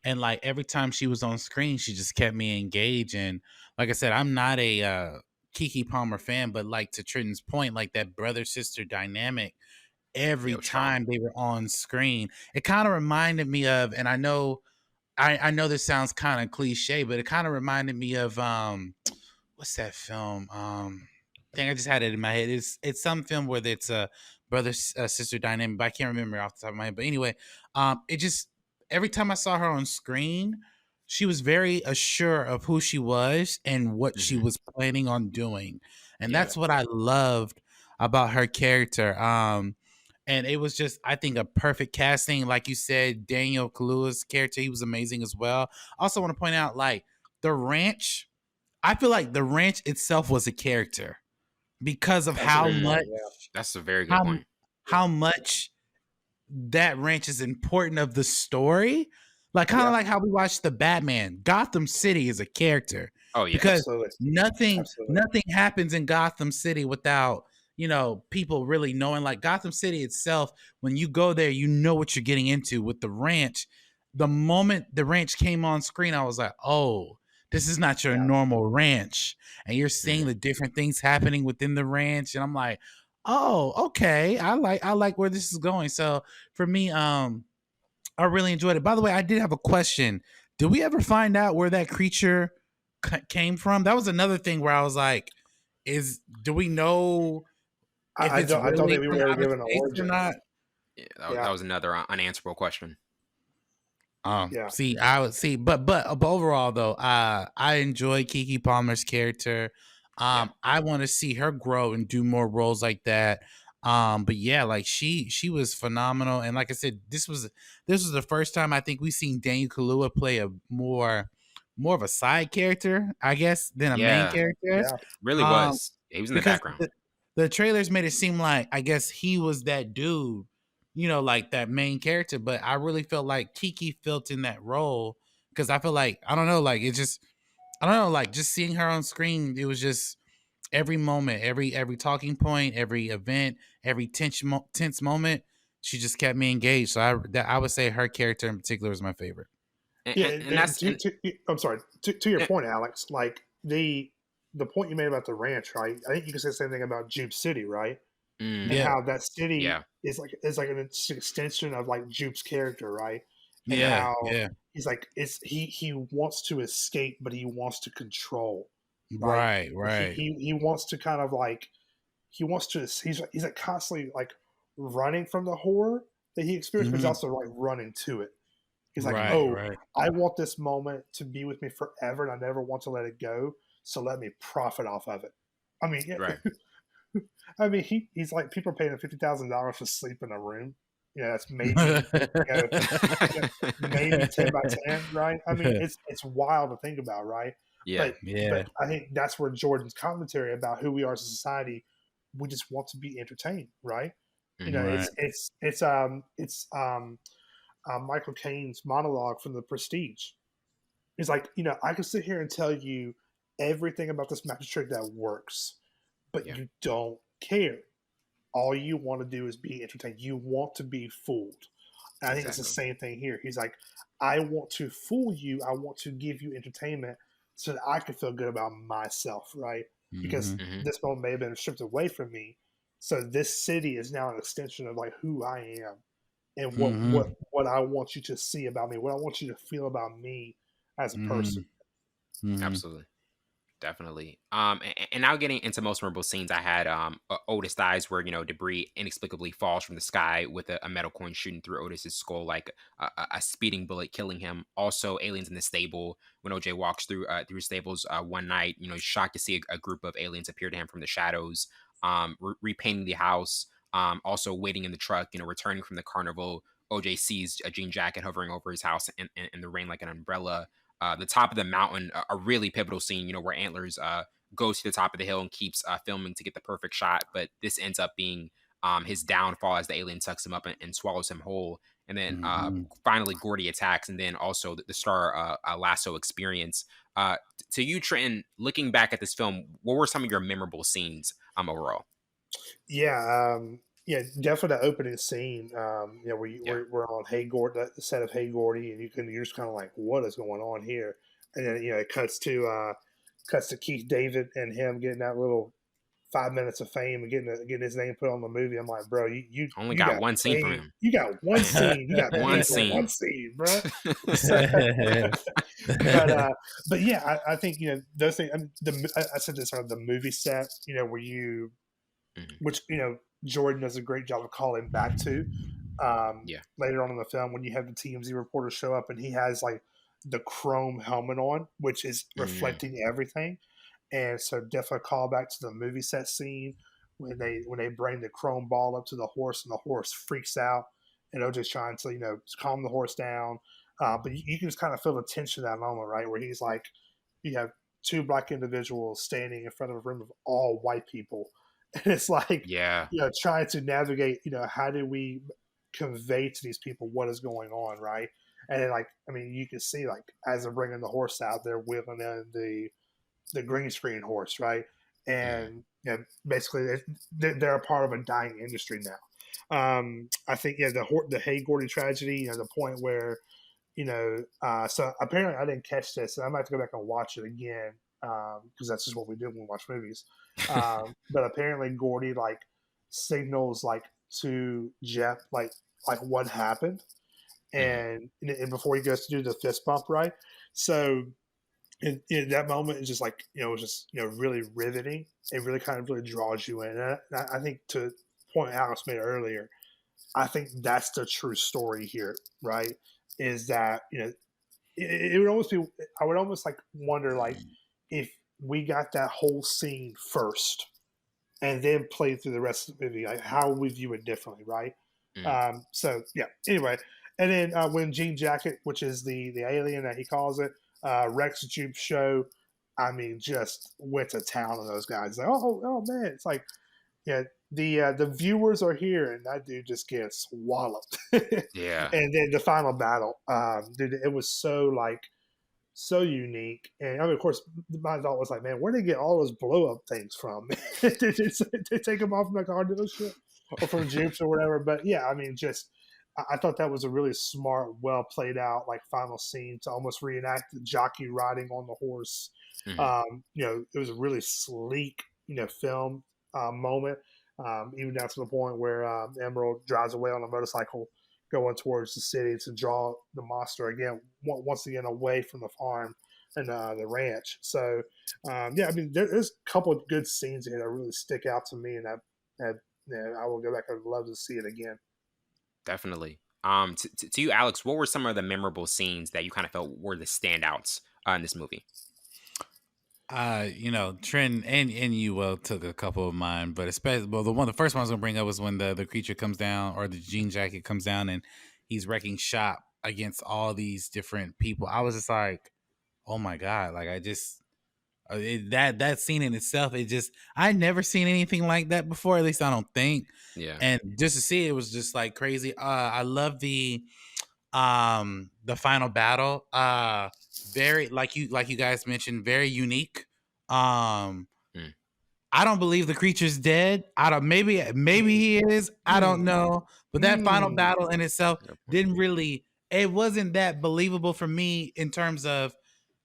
D: And like every time she was on screen, she just kept me engaged. And like I said, I'm not a Keke Palmer fan, but like to Trenton's point, like that brother-sister dynamic, every time they were on screen, it kind of reminded me of, and I know this sounds kind of cliche, but it kind of reminded me of what's that film? I think I just had it in my head. It's some film where it's a brother sister dynamic, but I can't remember off the top of my head. But anyway, it just, every time I saw her on screen, she was very assured of who she was and what she was planning on doing, and that's what I loved about her character. And it was just, I think, a perfect casting. Like you said, Daniel Kaluuya's character, he was amazing as well. I also want to point out, like, the ranch, I feel like the ranch itself was a character because of how much.
A: That's a very good point.
D: How much that ranch is important of the story. Like, kind of like how we watched the Batman. Gotham City is a character.
A: Oh, yeah.
D: Because nothing happens in Gotham City without, people really knowing. Like, Gotham City itself, when you go there, you know what you're getting into. With the ranch, the moment the ranch came on screen, I was like, oh, this is not your normal ranch. And you're seeing the different things happening within the ranch. And I'm like, oh, okay. I like where this is going. So for me, I really enjoyed it. By the way, I did have a question. Did we ever find out where that creature came from? That was another thing where I was like, do we know if
C: I thought
D: really
C: we were given an origin
D: or not?
A: Yeah, that was another unanswerable question.
D: But overall though, I enjoy Keke Palmer's character. I want to see her grow and do more roles like that. But yeah, like she was phenomenal, and like I said, this was the first time I think we've seen Daniel Kaluuya play a more of a side character, I guess, than a main character.
C: Yeah.
A: Really was. He was in the background.
D: The trailers made it seem like, I guess, he was that dude, like that main character. But I really felt like Keke felt in that role because I feel like, I don't know, like it just, I don't know, like just seeing her on screen, it was just every moment, every talking point, every event, every tense moment, she just kept me engaged. So I would say her character in particular is my favorite.
C: And that's I'm sorry. To your point, Alex. Like the point you made about the ranch, right? I think you can say the same thing about Jupe City, right? and
D: Yeah.
C: how that city
A: Yeah.
C: is like an extension of like Jupe's character, right? And
D: Yeah.
C: how
D: Yeah.
C: he's like he wants to escape, but he wants to control, right?
D: Right. Right.
C: He wants to kind of like he wants to he's like constantly like running from the horror that he experienced, but he's
D: Mhm.
C: also like running to it. He's like,
D: Right.
C: oh,
D: Right.
C: I want this moment to be with me forever, and I never want to let it go. So let me profit off of it. I mean,
A: Right.
C: I mean, he's like people are paying him $50,000 to sleep in a room. That's maybe maybe 10 by 10, right? I mean, it's wild to think about, right?
A: Yeah.
C: But I think that's where Jordan's commentary about who we are as a society, we just want to be entertained, right?
D: Right.
C: It's Michael Caine's monologue from The Prestige. He's like, I can sit here and tell you everything about this magic trick that works, but
A: Yeah.
C: you don't care. All you want to do is be entertained. You want to be fooled. And I think it's the
A: Exactly.
C: same thing here. He's like, I want to fool you. I want to give you entertainment so that I can feel good about myself, right? Because
D: Mhm.
A: Mhm.
C: this moment may have been stripped away from me. So this city is now an extension of like who I am and
D: Mhm.
C: what I want you to see about me, what I want you to feel about me as a person.
D: Mhm. Mhm.
A: Absolutely. Definitely. And now getting into most memorable scenes, I had Otis dies where debris inexplicably falls from the sky with a metal coin shooting through Otis's skull like a speeding bullet killing him. Also, aliens in the stable when OJ walks through stables one night. He's shocked to see a group of aliens appear to him from the shadows. Repainting the house. Also waiting in the truck. Returning from the carnival. OJ sees a jean jacket hovering over his house in the rain like an umbrella. The top of the mountain, a really pivotal scene, where Antlers goes to the top of the hill and keeps filming to get the perfect shot. But this ends up being his downfall as the alien sucks him up and swallows him whole. And then
D: Mhm.
A: finally, Gordy attacks, and then also the Star Lasso experience. To you, Trenton, looking back at this film, what were some of your memorable scenes overall?
C: Yeah, definitely the opening scene. Where
A: Yeah.
C: we're on Hey Gordy, the set of Hey Gordy, and you're just kind of like, what is going on here? And then it cuts to Keith David and him getting that little 5 minutes of fame and getting his name put on the movie. I'm like, bro,
A: Only
C: you
A: got
C: got
A: one scene from
C: paid.
A: him.
C: You got one scene. You got
A: One
C: paid for one
A: scene.
C: scene, bro. So, but yeah, I think those things. I mean, I said this on the movie set. Where
A: Mhm.
C: which Jordan does a great job of calling back to
A: Yeah.
C: later on in the film when you have the TMZ reporter show up and he has like the chrome helmet on, which is
A: Mm.
C: reflecting everything. And so definitely call back to the movie set scene when they bring the chrome ball up to the horse and the horse freaks out and OJ's trying to calm the horse down. But you can just kind of feel the tension of that moment, right? Where he's like, you have two black individuals standing in front of a room of all white people. And it's like,
A: Yeah.
C: trying to navigate, how do we convey to these people what is going on, right? And then, like, I mean, you can see, like, as they're bringing the horse out, they're wheeling in the green screen horse, right?
A: Mhm.
C: And basically, they're a part of a dying industry now. I think, the Hay Gordy tragedy, the point where, so apparently I didn't catch this, and I might have to go back and watch it again because that's just what we do when we watch movies. But apparently Gordy like signals like to Jeff like what happened,
A: Mhm.
C: and before he goes to do the fist bump, right? So in that moment is just like it's just really riveting. It really kind of really draws you in. And I think to point Alex made earlier, I think that's the true story here, right? Is that it would almost be I would almost like wonder like if we got that whole scene first and then played through the rest of the movie, like how we view it differently, right?
A: Mhm.
C: So yeah. Anyway, and then when Jean Jacket, which is the alien that he calls it, Rex Jupe show, I mean, just went to town on those guys. Like, oh man, it's like the viewers are here, and that dude just gets walloped. And
A: Yeah.
C: then the final battle, dude, it was so unique. And I mean, of course, my thought was like, man, where did they get all those blow up things from? Did they take them off from like a car dealership or from Jupes or whatever? But yeah, I mean, just I thought that was a really smart, well played out like final scene to almost reenact the jockey riding on the horse.
A: Mhm.
C: It was a really sleek, film moment. even down to the point where Emerald drives away on a motorcycle going towards the city to draw the monster again, once again away from the farm and the ranch. So, yeah, I mean, there's a couple of good scenes here that really stick out to me, and I will go back and love to see it again.
A: Definitely. To you, Alex, what were some of the memorable scenes that you kind of felt were the standouts in this movie?
D: Trenton and you took a couple of mine, but especially the first one I was gonna bring up was when the creature comes down, or the jean jacket comes down, and he's wrecking shop against all these different people. I was just like, oh my god, like I just that scene in itself, I'd never seen anything like that before. At least I don't think.
A: Yeah.
D: And just to see it was just like crazy. I love the final battle. Very like you guys mentioned, very unique. I don't believe the creature's dead. Maybe he is. I don't know. But that final battle in itself it wasn't that believable for me in terms of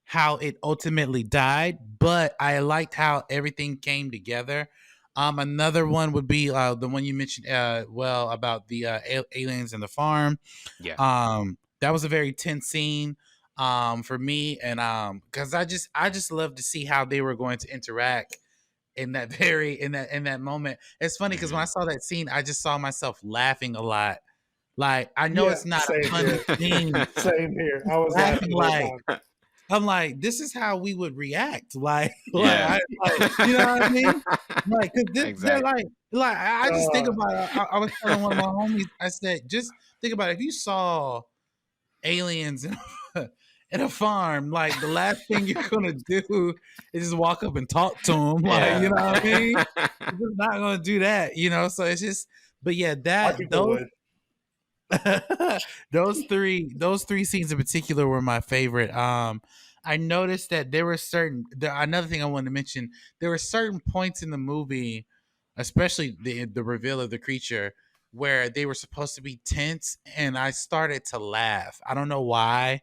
D: how it ultimately died, but I liked how everything came together. Another one would be the one you mentioned about the aliens in the farm.
A: Yeah.
D: That was a very tense scene for me, and because I just love to see how they were going to interact in that moment. It's funny because when I saw that scene, I just saw myself laughing a lot. Like, I know it's not a funny scene.
C: Same here. I was laughing
D: like I'm like, this is how we would react. Like,
A: Yeah.
D: you know what I mean? Like, cause they're like I just think about it. I was telling one of my homies, I said, just think about it. If you saw aliens in a farm, like the last thing you're gonna do is just walk up and talk to them. Like, you know what I mean? You're just not gonna do that, So it's just, but yeah, those three scenes in particular were my favorite. I noticed that there were another thing I wanted to mention, there were certain points in the movie, especially the reveal of the creature, where they were supposed to be tense, and I started to laugh. I don't know why.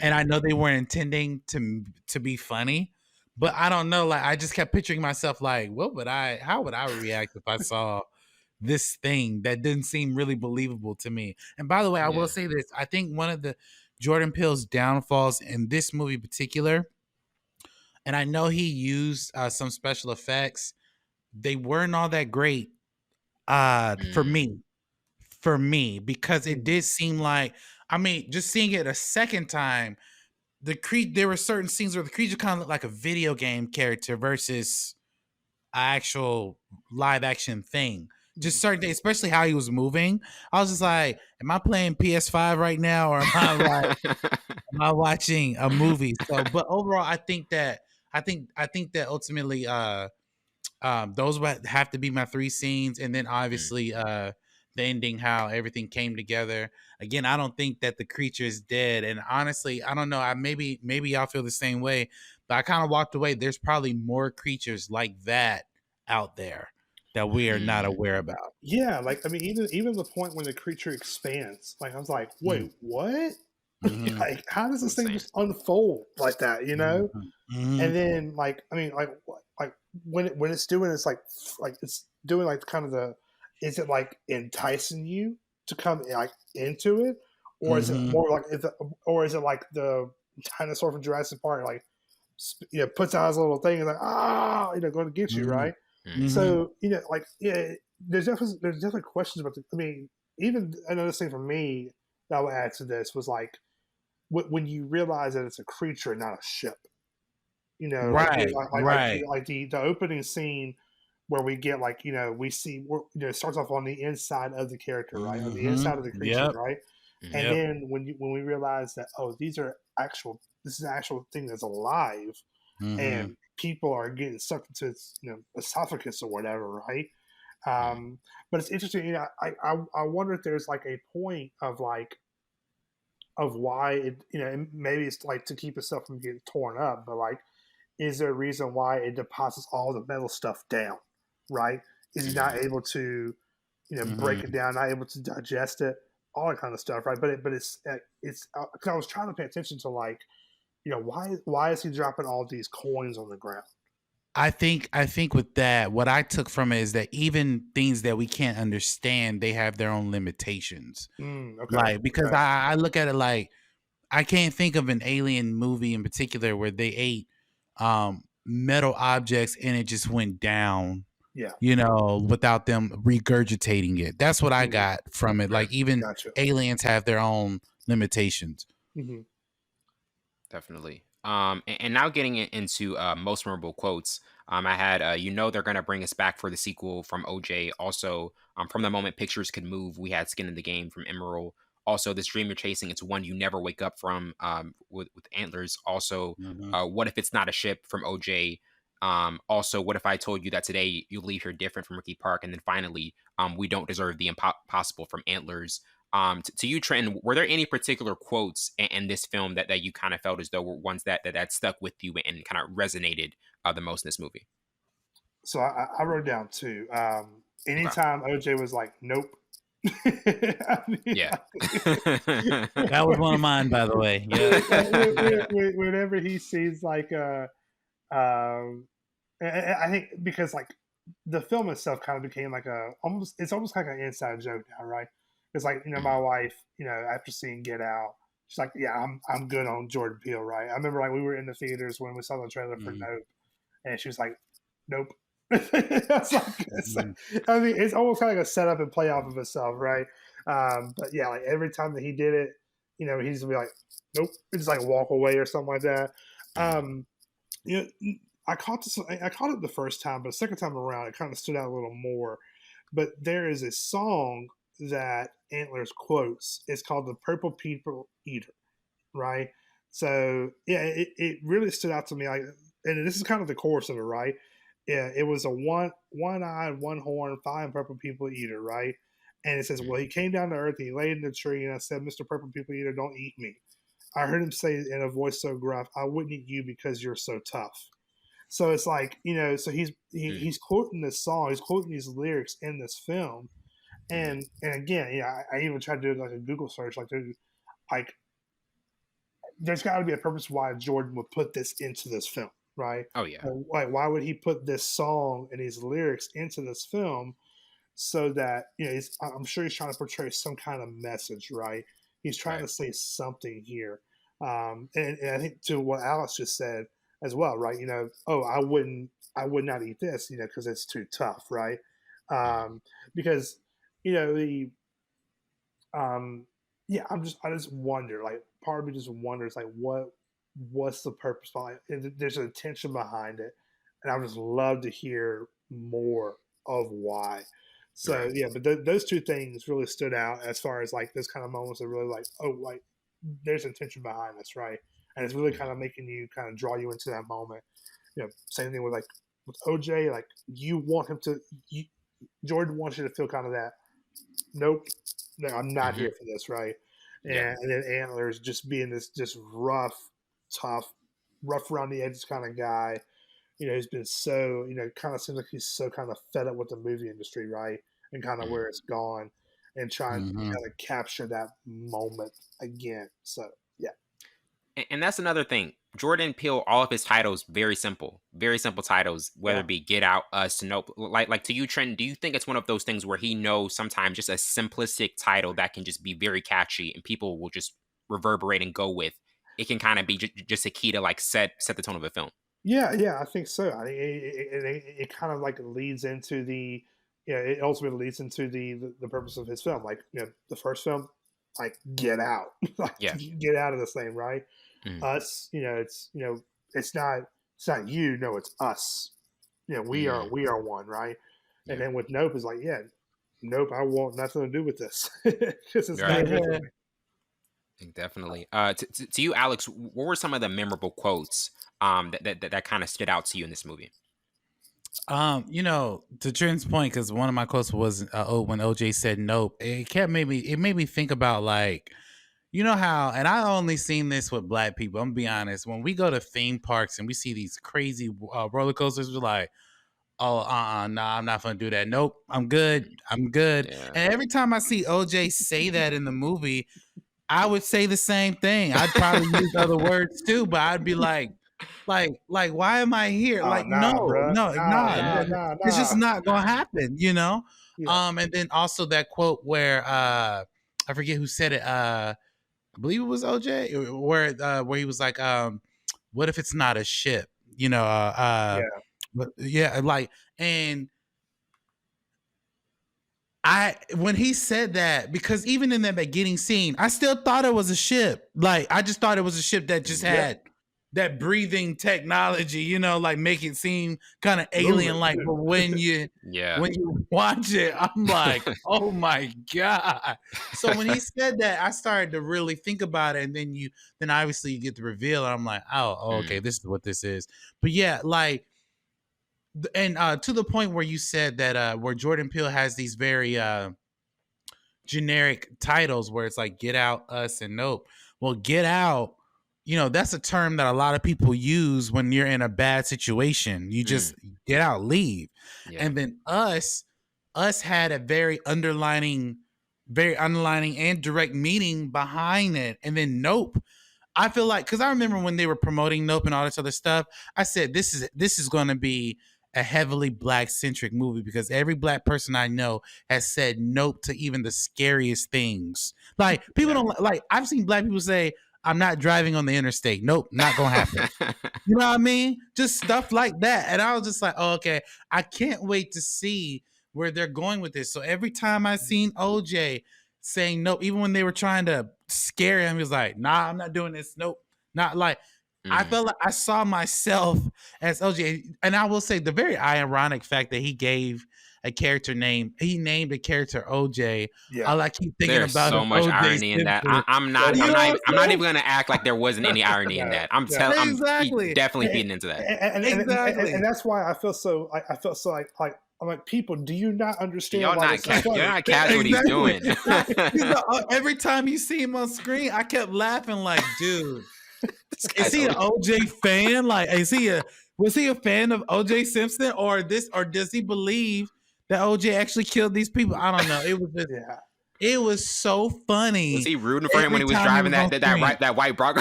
D: And I know they weren't intending to be funny, but I don't know, like I just kept picturing myself like, how would I react if I saw this thing that didn't seem really believable to me. And by the way, I will say this. I think one of the Jordan Peele's downfalls in this movie in particular, and I know he used some special effects, they weren't all that great for me, because it did seem like, I mean, just seeing it a second time, there were certain scenes where the creature kind of looked like a video game character versus an actual live action thing. Just certain things, especially how he was moving. I was just like, am I playing PS5 right now, or am I watching a movie? So, but overall, I think that ultimately, those would have to be my three scenes, and then obviously, the ending, how everything came together. Again, I don't think that the creature is dead, and honestly, I don't know. Maybe y'all feel the same way, but I kind of walked away. There's probably more creatures like that out there that we are not aware about.
C: Yeah, like I mean, even the point when the creature expands, like I was like, wait, what? Like, how does this thing just unfold like that? And then like, I mean, like when it's doing, it's like it's doing like kind of is it like enticing you to come like into it, or is it more like or is it like the dinosaur from Jurassic Park, like puts out his little thing and like going to get you, right? So like there's definitely questions about I mean, even another thing for me that I would add to this was like when you realize that it's a creature, not a ship.
D: Right.
C: Like the opening scene where we get like we see it starts off on the inside of the character, right, on the inside of the creature, right, and then when we realize that this is an actual thing that's alive, and people are getting sucked into its esophagus or whatever, right? But it's interesting. I wonder if there's like a point of why it maybe it's like to keep itself from getting torn up, but like, is there a reason why it deposits all the metal stuff down, right? Is he not able to break it down, not able to digest it, all that kind of stuff, right? But it's because I was trying to pay attention to like why is he dropping all these coins on the ground,
D: I think with that, what I took from it is that even things that we can't understand, they have their own limitations.
C: Okay.
D: Like, because
C: Okay.
D: I look at it like, I can't think of an alien movie in particular where they ate metal objects and it just went down,
C: Yeah.
D: without them regurgitating it. That's what I
C: Mhm.
D: got from it. Like, even
C: Gotcha.
D: aliens have their own limitations.
C: hmm
A: Definitely. And now getting into most memorable quotes. I had, they're gonna bring us back for the sequel from OJ. Also, from the moment pictures could move, we had Skin in the Game from Emerald. Also, this dream you're chasing, it's one you never wake up from. With Antlers. Also,
D: Mhm.
A: what if it's not a ship from OJ? Also, what if I told you that today you leave here different from Ricky Park? And then finally, we don't deserve the impossible from Antlers. To you, Trenton, were there any particular quotes in this film that you kind of felt as though were ones that stuck with you and kind of resonated the most in this movie?
C: So I wrote down two.
A: Okay.
C: Anytime OJ was like, "Nope." I mean,
A: Yeah.
D: That was one of mine, by the way. Yeah.
C: whenever he sees like I think because like the film itself kind of became like it's almost like an inside joke now, right? It's like my wife, after seeing Get Out, she's like, yeah, I'm good on Jordan Peele, right? I remember like we were in the theaters when we saw the trailer for
D: Mhm.
C: Nope, and she was like, nope. That's
D: Mhm.
C: I mean, it's almost kind of like a setup and play off of itself, right? But yeah, like every time that he did it, he's gonna be like, nope, and just like walk away or something like that. Um, you know, I caught this. I caught it the first time, but the second time around, it kind of stood out a little more. But there is a song that Antlers quotes. It's called "The Purple People Eater," right? So yeah, it really stood out to me. Like, and this is kind of the chorus of it, right? Yeah, it was a one-eyed, one-horn, fine purple people eater, right? And it says, "Well, he came down to earth, and he laid in the tree, and I said, Mr. Purple People Eater, don't eat me.' I heard him say in a voice so gruff, I wouldn't eat you because you're so tough." So it's like, so he's quoting this song, he's quoting these lyrics in this film, and again, I even tried to do like a Google search, like there's got to be a purpose why Jordan would put this into this film, right?
A: Oh yeah.
C: Like, why would he put this song and these lyrics into this film so that I'm sure he's trying to portray some kind of message, right? He's trying
A: Right.
C: to say something here, and I think to what Alex just said as well, right? Oh, I would not eat this, because it's too tough, right? Because the yeah, I just wonder, like, part of me just wonders, like, what's the purpose behind it? There's an intention behind it, and I would just love to hear more of why. So
A: Right.
C: yeah, but those two things really stood out as far as like those kind of moments of really like, oh, like there's intention behind this, right? And it's really kind of making you kind of draw you into that moment. Same thing with OJ, like you want him to, Jordan wants you to feel kind of that. Nope, no, I'm not here for this, right?
A: Yeah.
C: And then Antlers just being this just rough, tough, rough around the edges kind of guy. He's been so, kind of seems like he's so kind of fed up with the movie industry, right? And kind of where it's gone, and trying to
D: Mhm.
C: kind of capture that moment again. So yeah,
A: And that's another thing. Jordan Peele, all of his titles, very simple titles, whether
C: yeah,
A: it be Get Out, Us, Nope. Like to you, Trent, do you think it's one of those things where he knows sometimes just a simplistic title that can just be very catchy and people will just reverberate and go with? It can kind of be just a key to like set the tone of a film.
C: yeah. I think so. I think it kind of like leads into it ultimately leads into the purpose of his film. Like the first film, like Get Out, like
A: Yeah.
C: get out of this thing, right?
A: Mm,
C: Us, it's not you, no, it's us. We
A: mm,
C: are one, right? And
A: yeah.
C: then with Nope is like, yeah, Nope, I want nothing to do with this because it's
A: Right.
C: not good for me.
A: Definitely. To you, Alex, what were some of the memorable quotes that kind of stood out to you in this movie?
D: To Trent's point, because one of my quotes was when OJ said nope, it made me think about, like, how, and I only seen this with black people. I'm gonna be honest. When we go to theme parks and we see these crazy roller coasters, we're like, oh, nah, I'm not gonna do that. Nope, I'm good. I'm good.
A: Yeah.
D: And every time I see OJ say that in the movie, I would say the same thing. I'd probably use other words too, but I'd be like, why am I here?
C: Oh,
D: Like,
C: nah,
D: no,
C: bruh.
D: no,
C: Nah,
D: no,
C: nah,
D: it's just
C: nah.
D: not gonna happen, you know.
C: Yeah.
D: And then also that quote where I forget who said it. I believe it was OJ, where he was like, "What if it's not a ship?" You know,
C: Yeah.
D: but yeah, like, and when he said that, because even in that beginning scene, I still thought it was a ship. Like, I just thought it was a ship that just had that breathing technology, you know, like make it seem kind of alien like. But when you watch it, I'm like, oh my God. So when he said that, I started to really think about it, and then obviously you get the reveal, and I'm like, oh okay, this is what this is. But yeah, like, and to the point where you said that where Jordan Peele has these very generic titles where it's like Get Out, Us, and Nope. Well, Get Out, you know, that's a term that a lot of people use when you're in a bad situation. You just get out, leave. And then Us had a very underlining and direct meaning behind it. And then Nope, I feel like, because I remember when they were promoting Nope and all this other stuff, I said this is going to be a heavily black centric movie, because every black person I know has said nope to even the scariest things. Like, people don't like. I've seen black people say, "I'm not driving on the interstate." Nope, not gonna happen. You know what I mean? Just stuff like that. And I was just like, oh, okay, I can't wait to see where they're going with this. So every time I seen OJ saying nope, even when they were trying to scare him, he was like, nah, I'm not doing this. Nope. Not like, I felt like I saw myself as OJ. And I will say the very ironic fact that he gave a character name, he named a character OJ.
C: Yeah.
D: All I keep thinking
A: There's
D: about
A: so much
D: OJ
A: irony in that. I'm not even gonna act like there wasn't any irony in that. I'm definitely feeding into that.
C: And that's why I feel so like I'm like, people, do you not understand?
A: You're not catching what he's doing.
D: Every time you see him on screen, I kept laughing like, dude, is he an OJ fan? Like, was he a fan of OJ Simpson, or does he believe that OJ actually killed these people? I don't know. It was just, it was so funny.
A: Was he rooting for him when he was driving that white Bronco?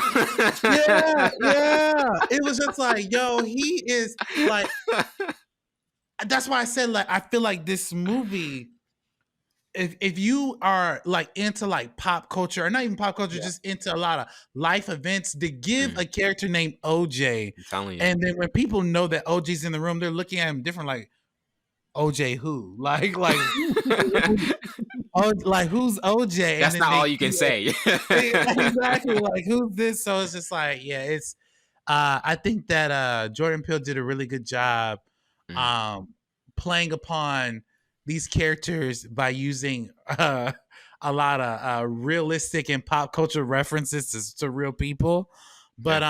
D: Yeah. It was just like, yo, he is like. That's why I said, like, I feel like this movie, if you are like into like pop culture, or not even pop culture, just into a lot of life events, to give a character named OJ,
A: I'm telling you.
D: and then when people know that OJ's in the room, they're looking at him different, like, OJ who? Like like, who's OJ?
A: That's not all you can say.
D: Exactly. Like, who's this? So it's just like, yeah, it's I think that Jordan Peele did a really good job playing upon these characters by using a lot of realistic and pop culture references to real people. But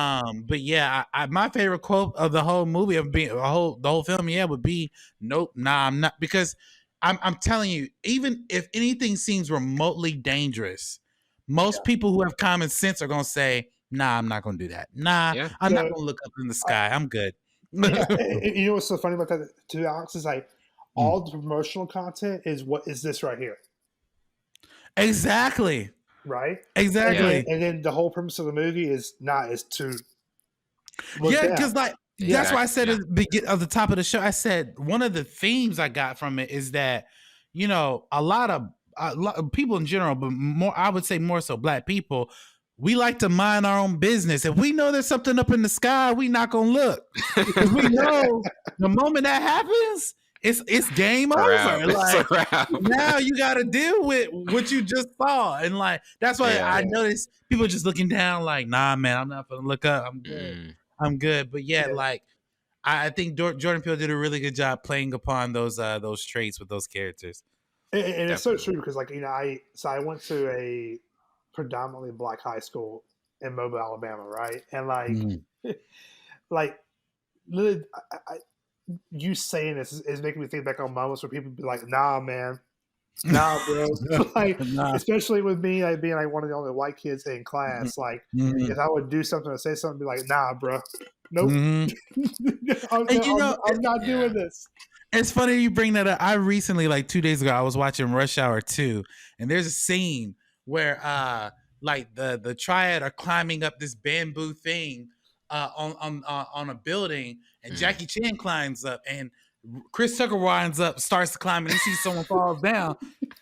D: yeah, my favorite quote of the whole movie, of being the whole film, would be, nope, nah, I'm not, because I'm telling you, even if anything seems remotely dangerous, most people who have common sense are gonna say, nah, I'm not gonna do that. Nah, I'm not gonna look up in the sky. I'm good.
C: You know what's so funny about that too, Alex, is like all the promotional content is what is this right here.
D: Exactly.
C: Right?
D: Exactly.
C: And then the whole premise of the movie is to
D: because like that's why I said at the top of the show, I said one of the themes I got from it is that, you know, a lot of people in general, but more, I would say more so black people, we like to mind our own business. If we know there's something up in the sky, we not gonna look, because we know the moment that happens, it's game over. Like, now you got to deal with what you just saw, and like that's why I noticed people just looking down, like, nah, man, I'm not gonna look up. I'm good. I'm good. But like, I think Jordan Peele did a really good job playing upon those traits with those characters.
C: And it's so true, because like, you know, I went to a predominantly black high school in Mobile, Alabama, right? And like, like, literally, you saying this is making me think back on moments where people be like, nah, man, nah, bro. Like, especially with me, like being like one of the only white kids in class, like if I would do something or say something, be like, nah, bro, nope. I'm not doing this.
D: It's funny you bring that up. I recently, like 2 days ago, I was watching Rush Hour 2, and there's a scene where like the triad are climbing up this bamboo thing on a building, and Jackie Chan climbs up, and Chris Tucker winds up, starts to climb, and he sees someone falls down.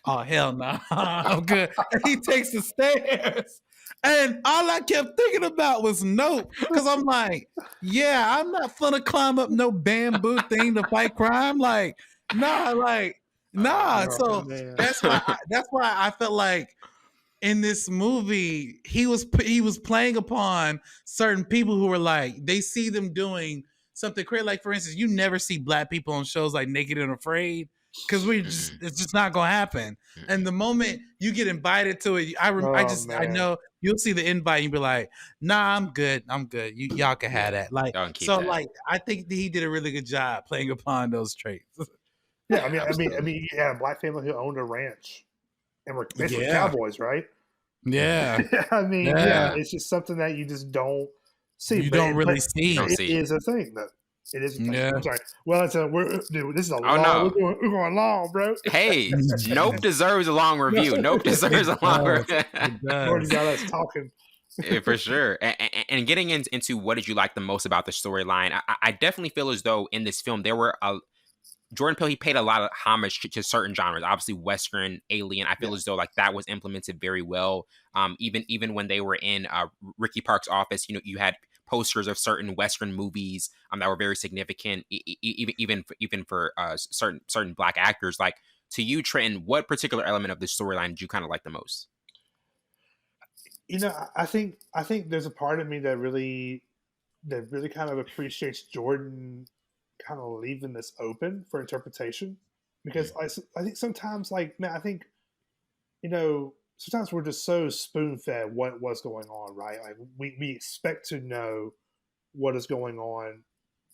D: Oh hell no, I'm good. And he takes the stairs, and all I kept thinking about was Nope, because I'm like, yeah, I'm not gonna climb up no bamboo thing to fight crime. Like, nah, nah. So
C: man.
D: that's why I felt like in this movie he was playing upon certain people who were like, they see them doing something crazy. Like, for instance, you never see black people on shows like Naked and Afraid, because it's just not gonna happen. And the moment you get invited to it, I know you'll see the invite and you'll be like, nah, I'm good. Y'all can have that. Like, so that. Like, I think that he did a really good job playing upon those traits.
C: Yeah, I mean, you had a black family who owned a ranch and were basically cowboys, right?
D: Yeah.
C: I mean, yeah, it's just something that you just don't see.
D: You don't really see.
C: It is a thing, though. It is a thing.
D: Yeah.
C: I'm sorry. Well, this is a long. No. We're going long, bro.
A: Hey, Nope deserves a long review. Nope deserves a long review.
C: Jordan got us talking.
A: Yeah, for sure. And getting into what did you like the most about the storyline, I definitely feel as though in this film there were Jordan Peele, he paid a lot of homage to certain genres. Obviously, Western, Alien. I feel as though like that was implemented very well. Even when they were in Ricky Park's office, you had posters of certain Western movies that were very significant, even for certain black actors. Like, to you, Trenton, what particular element of the storyline did you kind of like the most?
C: I think there's a part of me that really kind of appreciates Jordan kind of leaving this open for interpretation, because I think sometimes, like, man, I think sometimes we're just so spoon-fed what's going on, right? Like, we expect to know what is going on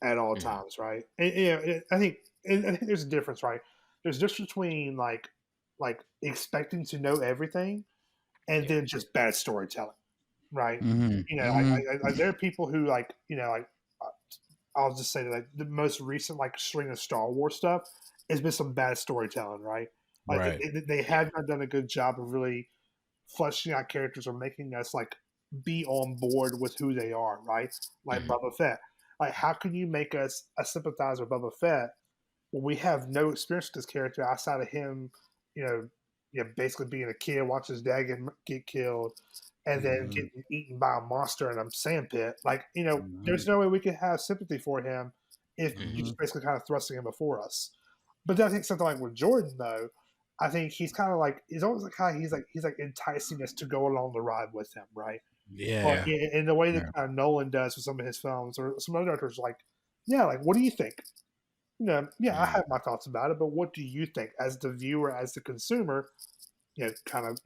C: at all times, right? And I think there's a difference, right? There's a difference between like expecting to know everything and then just bad storytelling, right? There are people who I'll just say that, like, the most recent string of Star Wars stuff has been some bad storytelling, right? Like, they have not done a good job of really fleshing out characters or making us be on board with who they are, right? Like Boba Fett. Like, how can you make us a sympathizer with Boba Fett when we have no experience with this character outside of him, basically being a kid, watching his dad get killed, and then getting eaten by a monster in a sand pit. Like, there's no way we can have sympathy for him if you're just basically kind of thrusting him before us. But I think something like with Jordan, though, I think he's kind of he's almost like how he's enticing us to go along the ride with him, right?
D: Yeah.
C: In the way that kind of Nolan does with some of his films, or some other directors, what do you think? I have my thoughts about it, but what do you think as the viewer, as the consumer? Kind of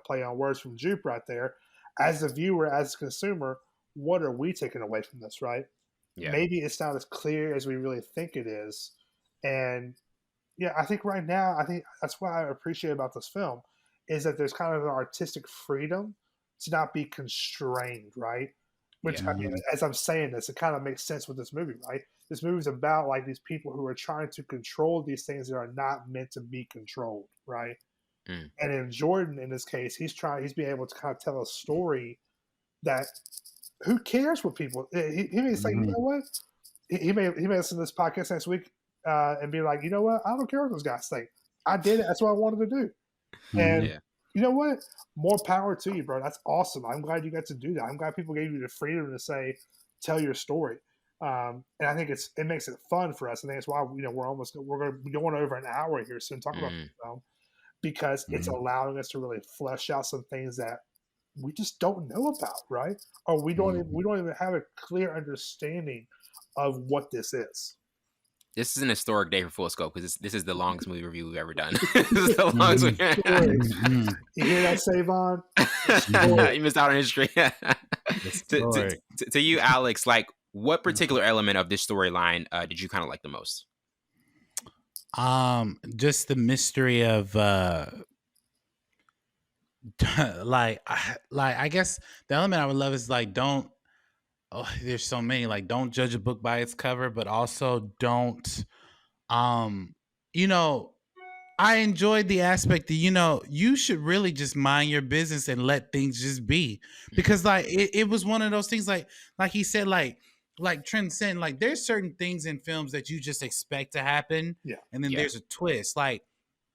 C: play on words from Jupe right there. As the viewer, as a consumer, what are we taking away from this, right? Yeah. Maybe it's not as clear as we really think it is. And I think right now, that's what I appreciate about this film is that there's kind of an artistic freedom to not be constrained, right? Which, I mean, as I'm saying this, it kind of makes sense with this movie, right? This movie is about these people who are trying to control these things that are not meant to be controlled, right? And in Jordan, in this case, he's being able to kind of tell a story that who cares what people. He may say, you know what? He may listen to this podcast next week and be like, you know what? I don't care what those guys think. I did it. That's what I wanted to do. And you know what? More power to you, bro. That's awesome. I'm glad you got to do that. I'm glad people gave you the freedom to tell your story. And I think it makes it fun for us. I think that's why we're going to be going over an hour here soon talk about this film. Because it's allowing us to really flesh out some things that we just don't know about, right? Or we don't even have a clear understanding of what this is.
A: This is an historic day for Full Scope because this is the longest movie review we've ever done. This is the longest movie.
C: You hear that, Savon?
A: You missed out on history. To you, Alex, what particular element of this storyline did you kind of like the most?
D: Just the mystery of I guess the element I would love is there's so many, don't judge a book by its cover, but also don't I I enjoyed the aspect that, you should really just mind your business and let things just be. Because like it was one of those things like he said, like Trent said, like there's certain things in films that you just expect to happen.
C: Yeah.
D: And then
A: Yeah.
D: there's a twist. Like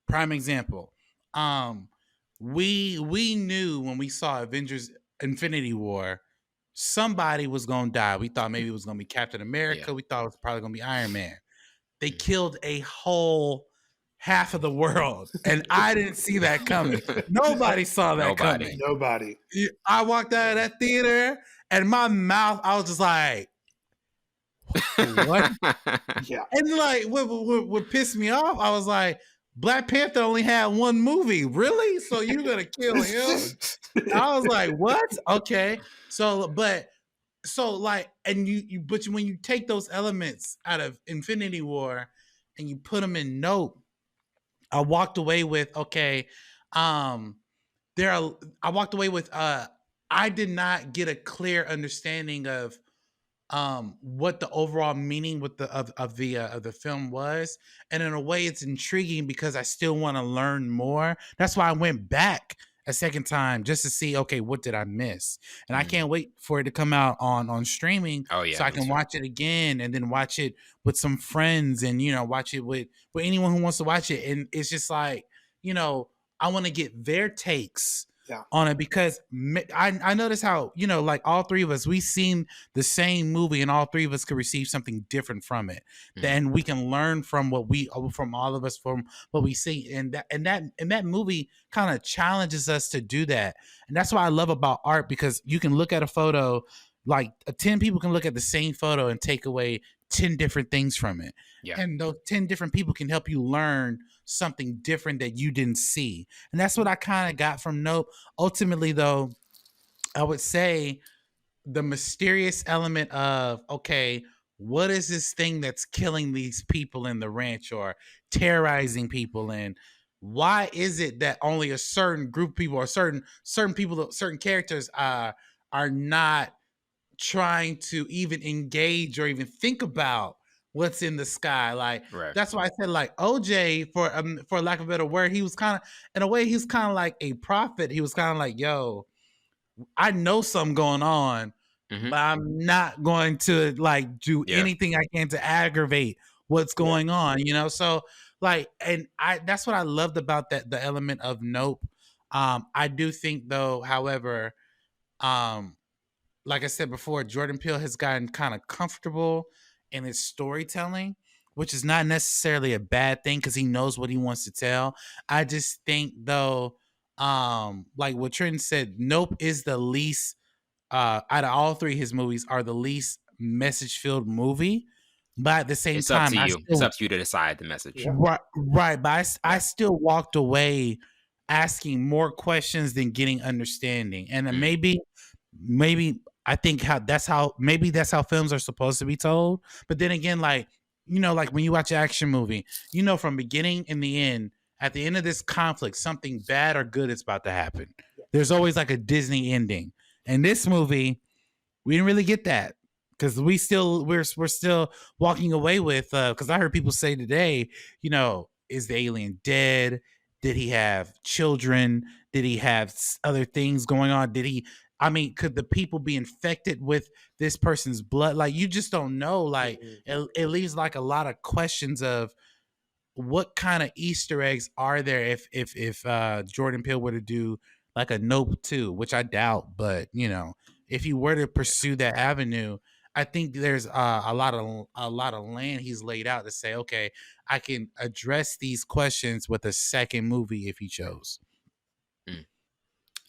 D: prime example. We knew when we saw Avengers Infinity War, somebody was gonna die. We thought maybe it was gonna be Captain America.
A: Yeah.
D: We thought it was probably gonna be Iron Man. They killed a whole half of the world, and I didn't see that coming. Nobody saw that coming.
C: Nobody.
D: I walked out of that theater, and my mouth, I was just like, "What?"
C: Yeah.
D: And like, what pissed me off, I was like, Black Panther only had one movie, really? So you're gonna kill him? I was like, what? Okay. So like, and but when you take those elements out of Infinity War and you put them in Nope, I walked away with, okay, I walked away with, I did not get a clear understanding of what the overall meaning with of the film was, and in a way it's intriguing because I still want to learn more. That's why I went back a second time just to see, okay, what did I miss? And I can't wait for it to come out on streaming.
A: Oh yeah,
D: so I can watch it again and then watch it with some friends and watch it with anyone who wants to watch it. And it's just like, I want to get their takes on it, because I notice how, like all three of us, we seen the same movie and all three of us could receive something different from it. Then we can learn from from all of us, from what we see. And that movie kind of challenges us to do that. And that's what I love about art, because you can look at a photo, like 10 people can look at the same photo and take away 10 different things from it. Yeah. And those 10 different people can help you learn something different that you didn't see. And that's what I kind of got from Nope. Ultimately, though, I would say the mysterious element of, okay, what is this thing that's killing these people in the ranch or terrorizing people? And why is it that only a certain group of people or certain people, certain characters are not trying to even engage or even think about what's in the sky? Like, that's why I said, like, OJ, for lack of a better word, he was kind of, in a way, he's kind of like a prophet. He was kind of like, yo, I know something going on, but I'm not going to like do anything I can to aggravate what's going on, So like, and that's what I loved about the element of Nope. I do think, though, however, like I said before, Jordan Peele has gotten kind of comfortable in his storytelling, which is not necessarily a bad thing because he knows what he wants to tell. I just think, though, like what Trenton said, Nope is the least, out of all three of his movies, are the least message-filled movie. But at the same time,
A: it's up to you to decide the message.
C: Yeah.
D: Right. But I still walked away asking more questions than getting understanding. And maybe I think that's how films are supposed to be told. But then again, like, like when you watch an action movie, from beginning and the end, at the end of this conflict, something bad or good is about to happen. There's always like a Disney ending. And this movie, we didn't really get that, because we're still walking away with, because I heard people say today, is the alien dead? Did he have children? Did he have other things going on? Could the people be infected with this person's blood? Like, you just don't know. Like, it leaves like a lot of questions of what kind of Easter eggs are there if Jordan Peele were to do like a Nope 2, which I doubt, but if he were to pursue that avenue, I think there's a lot of land he's laid out to say, okay, I can address these questions with a second movie if he chose.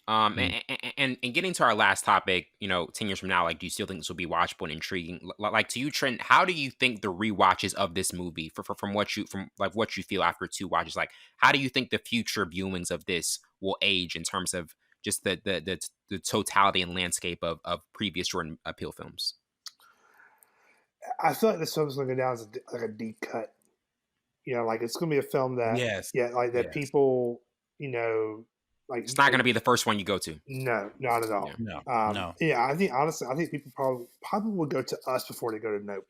A: And getting to our last topic, 10 years from now, like, do you still think this will be watchable and intriguing? Like, to you, Trent, how do you think the rewatches of this movie, from what you feel after 2 watches, like, how do you think the future viewings of this will age in terms of just the totality and landscape of previous Jordan Peele films?
C: I feel like this film's going to go down as like a deep cut. Like, it's going to be a film that, people, like,
A: it's not going to be the first one you go to.
C: No, not at all.
D: No.
C: Yeah, I think people probably would go to us before they go to Nope.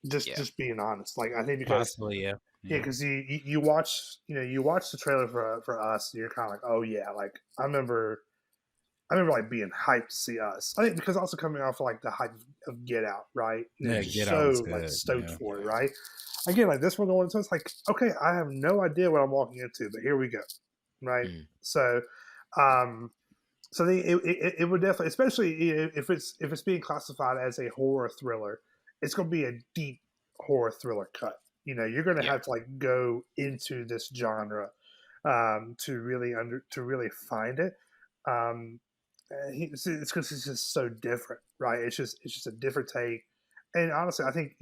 C: Just being honest. Like, I think because
D: possibly,
C: Yeah, because you watch the trailer for Us, and you're kind of like, oh yeah, like I remember like being hyped to see Us. I think because also coming off of, like the hype of Get Out, right?
D: Yeah,
C: Just
D: Get Out was
C: like
D: good.
C: stoked
D: Yeah.
C: for it, right? Again, like this one going, so it's like, okay, I have no idea what I'm walking into, but here we go, right?
A: Mm.
C: So, so it would definitely, especially if it's being classified as a horror thriller, it's going to be a deep horror thriller cut. You're going to have to like go into this genre to really find it. It's because it's just so different, right? It's just a different take. And honestly, I think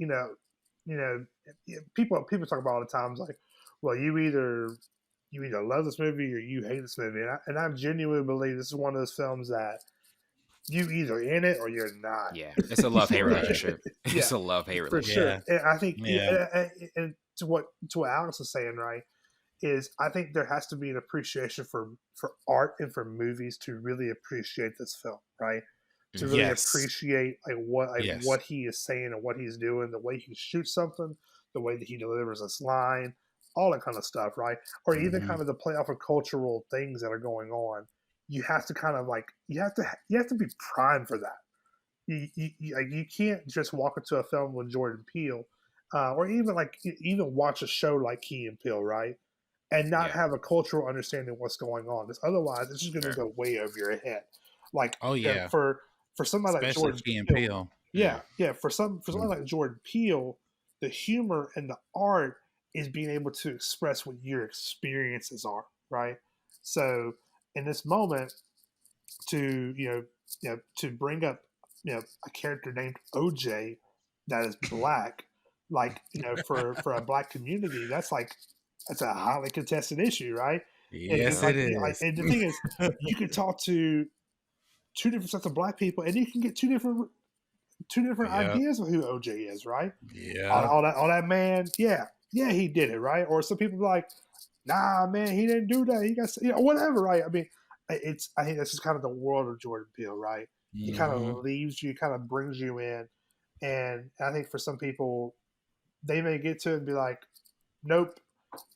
C: people talk about all the times like, well, you either love this movie or you hate this movie, and I genuinely believe this is one of those films that you either in it or you're not.
A: Yeah, it's a love-hate relationship.
C: Yeah,
A: It's a love-hate
C: for
A: relationship.
C: sure. And I think,
D: Yeah.
C: and to what Alex is saying, right, is I think there has to be an appreciation for art and for movies to really appreciate this film, right? To really
D: Yes.
C: appreciate
D: Yes.
C: what he is saying and what he's doing, the way he shoots something, the way that he delivers this line, all that kind of stuff, right? Or even kind of the play off of cultural things that are going on. You have to kind of like you have to be primed for that. You can't just walk into a film with Jordan Peele, or even watch a show like Key and Peele, right? And not have a cultural understanding of what's going on. Because otherwise, it's just going to go way over your head. Like,
D: Oh yeah.
C: for somebody like
D: Especially
C: Jordan
D: Key and
C: Peele,
D: Peele.
C: for somebody like Jordan Peele, the humor and the art is being able to express what your experiences are, right? So in this moment, to to bring up a character named OJ that is black, like for a black community, that's a highly contested issue, right?
D: Yes,
C: And,
D: it is.
C: and the thing is, you can talk to two different sets of black people, and you can get two different
D: Yep.
C: ideas of who OJ is, right?
D: Yeah.
C: All that man, yeah, he did it, right? Or some people be like, nah, man, he didn't do that. He got whatever, right? I mean, I think that's just kind of the world of Jordan Peele, right? He kind of leaves you, kind of brings you in, and I think for some people, they may get to it and be like, nope,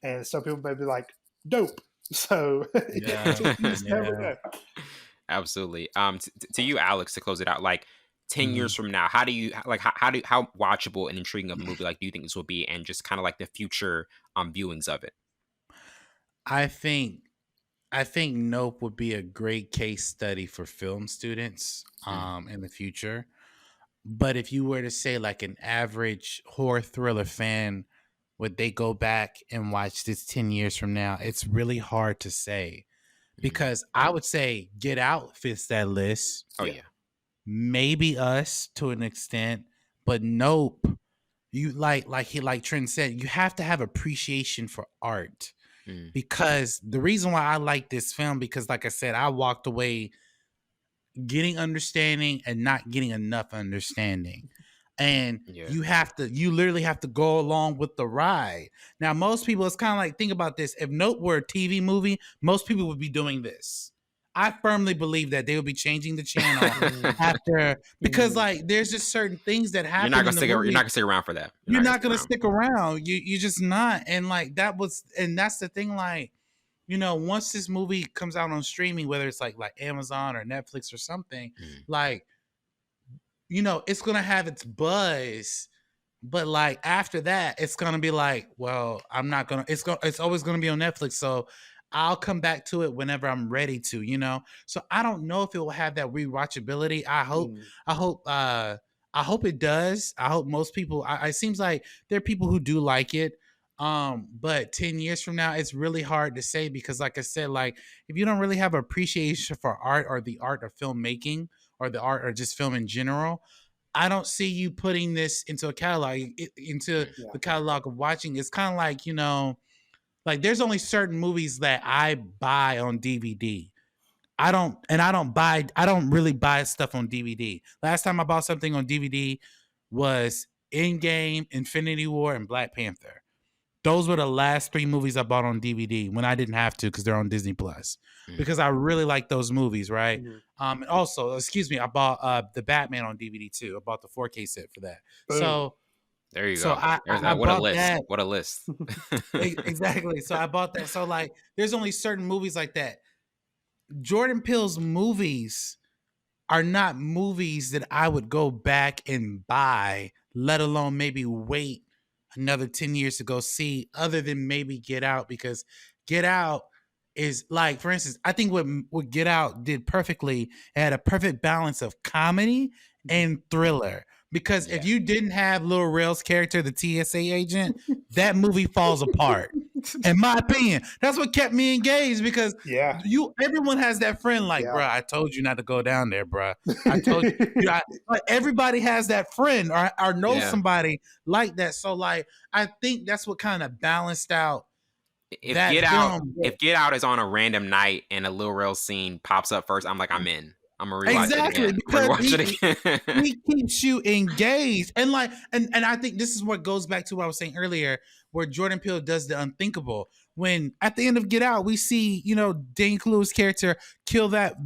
C: and some people may be like, dope. So you just never know.
A: Absolutely. To you, Alex, to close it out, like 10 years from now, how watchable and intriguing of a movie like do you think this will be, and just kind of like the future viewings of it?
D: I think Nope would be a great case study for film students in the future. But if you were to say like an average horror thriller fan, would they go back and watch this 10 years from now? It's really hard to say, because I would say Get Out fits that list.
A: Oh yeah.
D: Maybe Us to an extent, but Nope, you like Trent said, you have to have appreciation for art. Because the reason why I like this film, because like I said, I walked away getting understanding and not getting enough understanding. And you literally have to go along with the ride. Now, most people, it's kind of like, think about this. If Nope were a TV movie, most people would be doing this. I firmly believe that they would be changing the channel after, because like there's just certain things that happen.
A: You're not gonna stick around for that.
D: You're not gonna stick around. You're just not. And like that's the thing. Like, once this movie comes out on streaming, whether it's like Amazon or Netflix or something, like, it's gonna have its buzz. But like after that, it's gonna be like, well, I'm not gonna. It's always gonna be on Netflix, so I'll come back to it whenever I'm ready to. So I don't know if it will have that rewatchability. I hope it does. I hope most people. It seems like there are people who do like it. But 10 years from now, it's really hard to say, because like I said, like if you don't really have appreciation for art or the art of filmmaking or the art or just film in general, I don't see you putting this into a catalog, the catalog of watching. It's kind of like, like there's only certain movies that I buy on DVD. I don't really buy stuff on DVD. Last time I bought something on DVD was Endgame, Infinity War, and Black Panther. Those were the last 3 movies I bought on DVD when I didn't have to, because they're on Disney Plus. Because I really like those movies, right? And also, I bought the Batman on DVD too. I bought the 4K set for that. Boom. So
A: There you
D: So
A: go.
D: I
A: There's that. What a
D: bought
A: list.
D: that.
A: What a list.
D: Exactly. So I bought that. So like, there's only certain movies like that. Jordan Peele's movies are not movies that I would go back and buy, let alone maybe wait another 10 years to go see, other than maybe Get Out, because Get Out is like, for instance, I think what Get Out did perfectly, it had a perfect balance of comedy and thriller. Because if you didn't have Lil Rel's character, the TSA agent, that movie falls apart. In my opinion, that's what kept me engaged, because everyone has that friend like, bro, I told you not to go down there, bro. I told you. Like, everybody has that friend or knows somebody like that. So like, I think that's what kind of balanced out.
A: If Get Out is on a random night and a Lil Rel scene pops up first, I'm like, I'm in. I'm gonna rewatch it again.
D: He keeps you engaged, and like, and I think this is what goes back to what I was saying earlier, where Jordan Peele does the unthinkable. When at the end of Get Out, we see, you know, Daniel Kaluuya's character kill that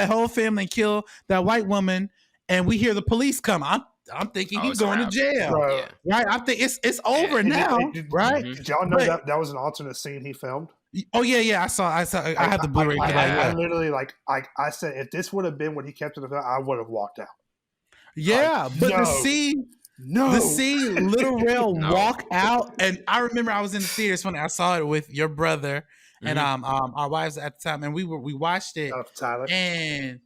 D: whole family, and kill that white woman, and we hear the police come. I'm thinking he's going to jail, right? I think it's over now, right?
C: Did y'all know that was an alternate scene he filmed?
D: Oh yeah. I saw. I have the Blu-ray.
C: I literally I said, if this would have been what he kept in the film, I would have walked out.
D: Yeah, but the scene, Lil Rel walk out, and I remember I was in the theaters when I saw it with your brother and our wives at the time, and we watched it, and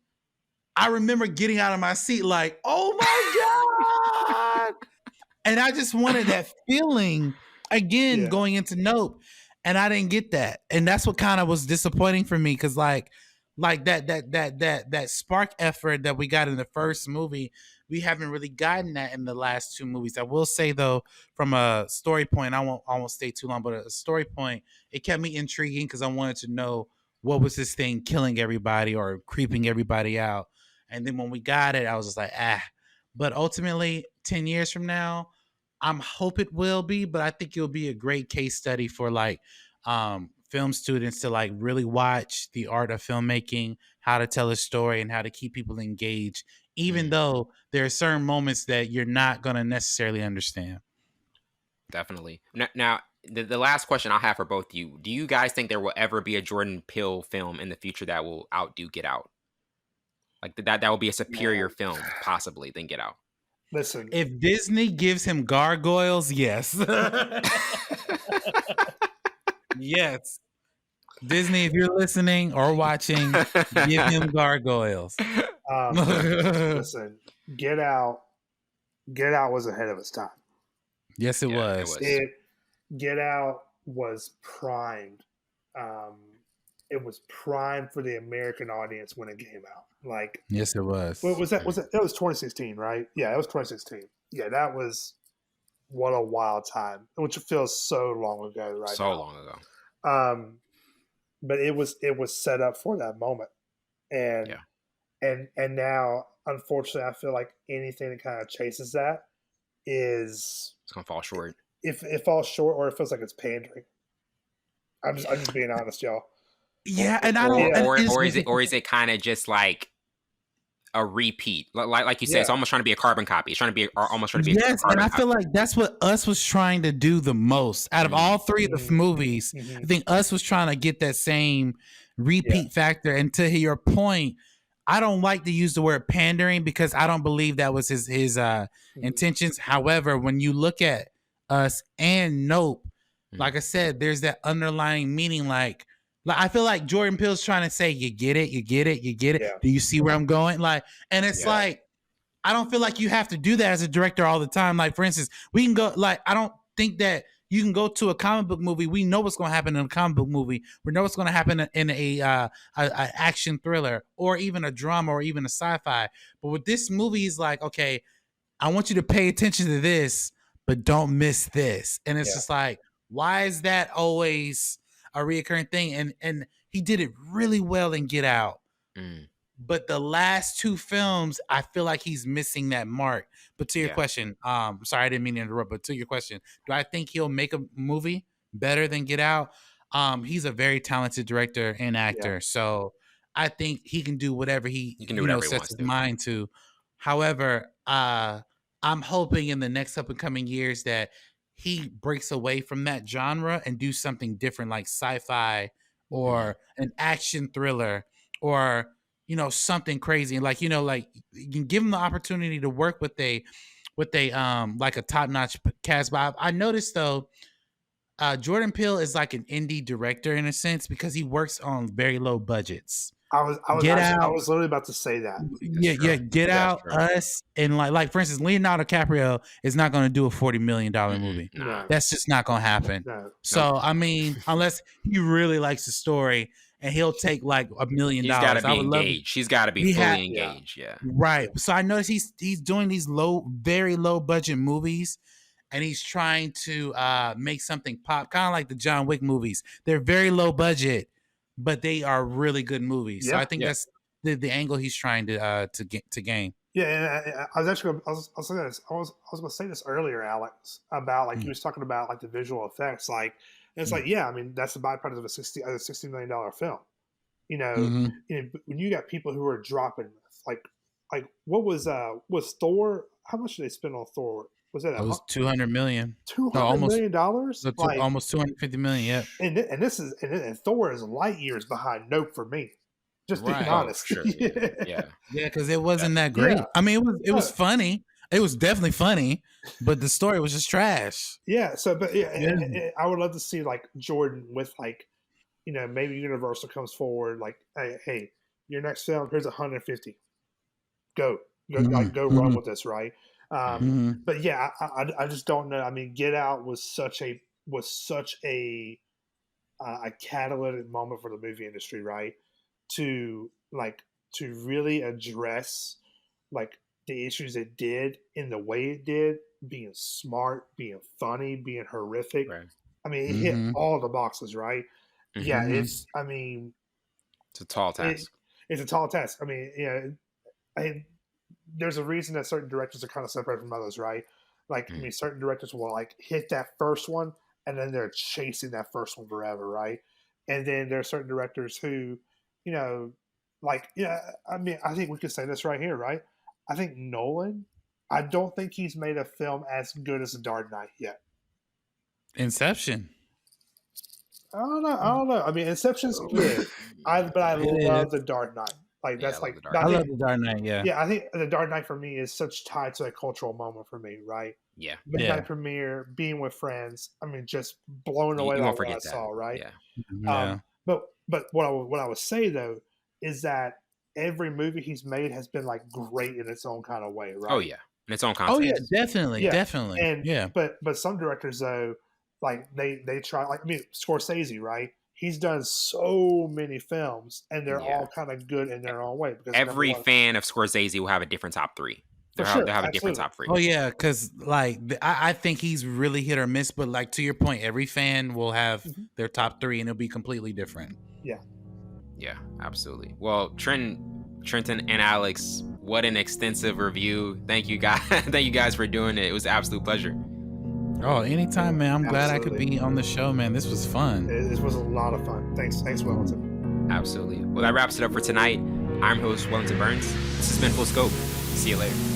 D: I remember getting out of my seat like, oh my god, and I just wanted that feeling again going into Nope. And I didn't get that, and that's what kind of was disappointing for me, because like that spark effort that we got in the first movie, we haven't really gotten that in the last two movies. I will say though, from a story point, I won't stay too long, but a story point, it kept me intriguing because I wanted to know what was this thing killing everybody or creeping everybody out. And then when we got it, I was just like, But ultimately, 10 years from now, I hope it will be, but I think it'll be a great case study for like film students to like really watch the art of filmmaking, how to tell a story, and how to keep people engaged, even though there are certain moments that you're not going to necessarily understand.
A: Definitely. Now, the last question I'll have for both of you: do you guys think there will ever be a Jordan Peele film in the future that will outdo Get Out? Like that will be a superior film, possibly, than Get Out?
C: Listen,
D: if Disney gives him gargoyles, yes. Yes. Disney, if you're listening or watching, give him gargoyles.
C: Listen, Get Out was ahead of its time.
D: Yes, it was.
C: Get Out was primed. It was primed for the American audience when it came out. Like,
D: yes, it was.
C: What was that? It was 2016, right? Yeah, it was 2016. Yeah, that was what a wild time, which feels so long ago, right?
A: So long ago.
C: But it was set up for that moment, and now, unfortunately, I feel like anything that kind of chases that it's
A: gonna fall short.
C: If it falls short, or it feels like it's pandering. I'm just being honest, y'all.
D: Yeah, and I
A: don't. Or is it kind of just like a repeat, like you said, it's almost trying to be a carbon copy. It's trying to be almost trying to be.
D: Yes, and I feel like that's what Us was trying to do the most out of all three of the movies. I think Us was trying to get that same repeat factor. And to your point, I don't like to use the word pandering because I don't believe that was his intentions. However, when you look at Us and Nope, like I said, there's that underlying meaning. Like I feel like Jordan Peele's trying to say, you get it. Yeah. Do you see where I'm going? Like, and it's like, I don't feel like you have to do that as a director all the time. Like, for instance, we can go, like, I don't think that you can go to a comic book movie. We know what's going to happen in a comic book movie. We know what's going to happen in a action thriller, or even a drama, or even a sci-fi. But with this movie, is like, okay, I want you to pay attention to this, but don't miss this. And it's just like, why is that always a reoccurring thing? And he did it really well in Get Out. But the last two films, I feel like he's missing that mark. But to your question, sorry, I didn't mean to interrupt, but to your question, do I think he'll make a movie better than Get Out? He's a very talented director and actor. So I think he can do whatever he sets his mind to. However, I'm hoping in the next up and coming years that he breaks away from that genre and do something different, like sci-fi or an action thriller or something crazy. Like like you can give him the opportunity to work with a like a top-notch cast. But I noticed though, Jordan Peele is like an indie director in a sense because he works on very low budgets.
C: I was literally about to say that.
D: Get Out, Us, and like for instance, Leonardo DiCaprio is not going to do a $40 million movie.
C: No.
D: That's just not going to happen.
C: No.
D: So I mean, unless he really likes the story, and he'll take like $1 million.
A: He's got to be engaged. He's got to be fully engaged. Yeah.
D: Right. So I noticed he's doing these very low budget movies, and he's trying to make something pop, kind of like the John Wick movies. They're very low budget, but they are really good movies. So I think that's the angle he's trying to gain.
C: Yeah, and I was going to say this earlier, Alex, about like he was talking about like the visual effects, like it's like I mean that's the byproduct of a $60 million film. When you got people who are dropping like what was Thor? How much did they spend on Thor? Was it?
D: It was $200 million.
C: $200 million?
D: Almost $250 million. Yeah.
C: And Thor is light years behind Nope for me. Just being honest.
A: Sure. Yeah.
D: Because it wasn't that great. I mean, it was funny. It was definitely funny, but the story was just trash.
C: Yeah. So, but and I would love to see like Jordan with like, maybe Universal comes forward like, hey, your next film, here's 150. Go run with this, right? But yeah, I just don't know. I mean, Get Out was such a catalytic moment for the movie industry, right? To really address like the issues it did in the way it did, being smart, being funny, being horrific. Right. I mean, it hit all the boxes, right? Yeah, it's
A: a tall task.
C: It's a tall task. I mean, there's a reason that certain directors are kind of separated from others, right? Like, I mean, certain directors will like hit that first one and then they're chasing that first one forever, right? And then there are certain directors who, I mean, I think we could say this right here, right? I think Nolan, I don't think he's made a film as good as The Dark Knight yet.
D: Inception.
C: I don't know. I mean, Inception's good, but I love The Dark Knight. Like that's I
D: love The Dark Knight. Yeah.
C: Yeah, I think The Dark Knight for me is such tied to a cultural moment for me, right?
A: Yeah.
C: Midnight premiere, being with friends. I mean, just blown away by what I saw, right?
A: Yeah.
C: But what I would say though is that every movie he's made has been like great in its own kind of way, right?
A: Oh yeah, in its own context.
D: Oh yeah, definitely. And
C: but some directors though, like they try, like I mean Scorsese, right? He's done so many films, and they're all kind of good in their own way. Because
A: every fan of Scorsese will have a different top three. They'll have a different top three.
D: Oh yeah, because like I think he's really hit or miss, but like to your point, every fan will have their top three, and it'll be completely different.
A: Yeah, absolutely. Well, Trenton, and Alex, what an extensive review. Thank you guys. Thank you guys for doing it. It was an absolute pleasure.
D: Oh, anytime, man. I'm glad I could be on the show, man. This was fun.
C: This was a lot of fun. Thanks, Wellington.
A: Absolutely. Well, that wraps it up for tonight. I'm host Wellington Burns. This has been Full Scope. See you later.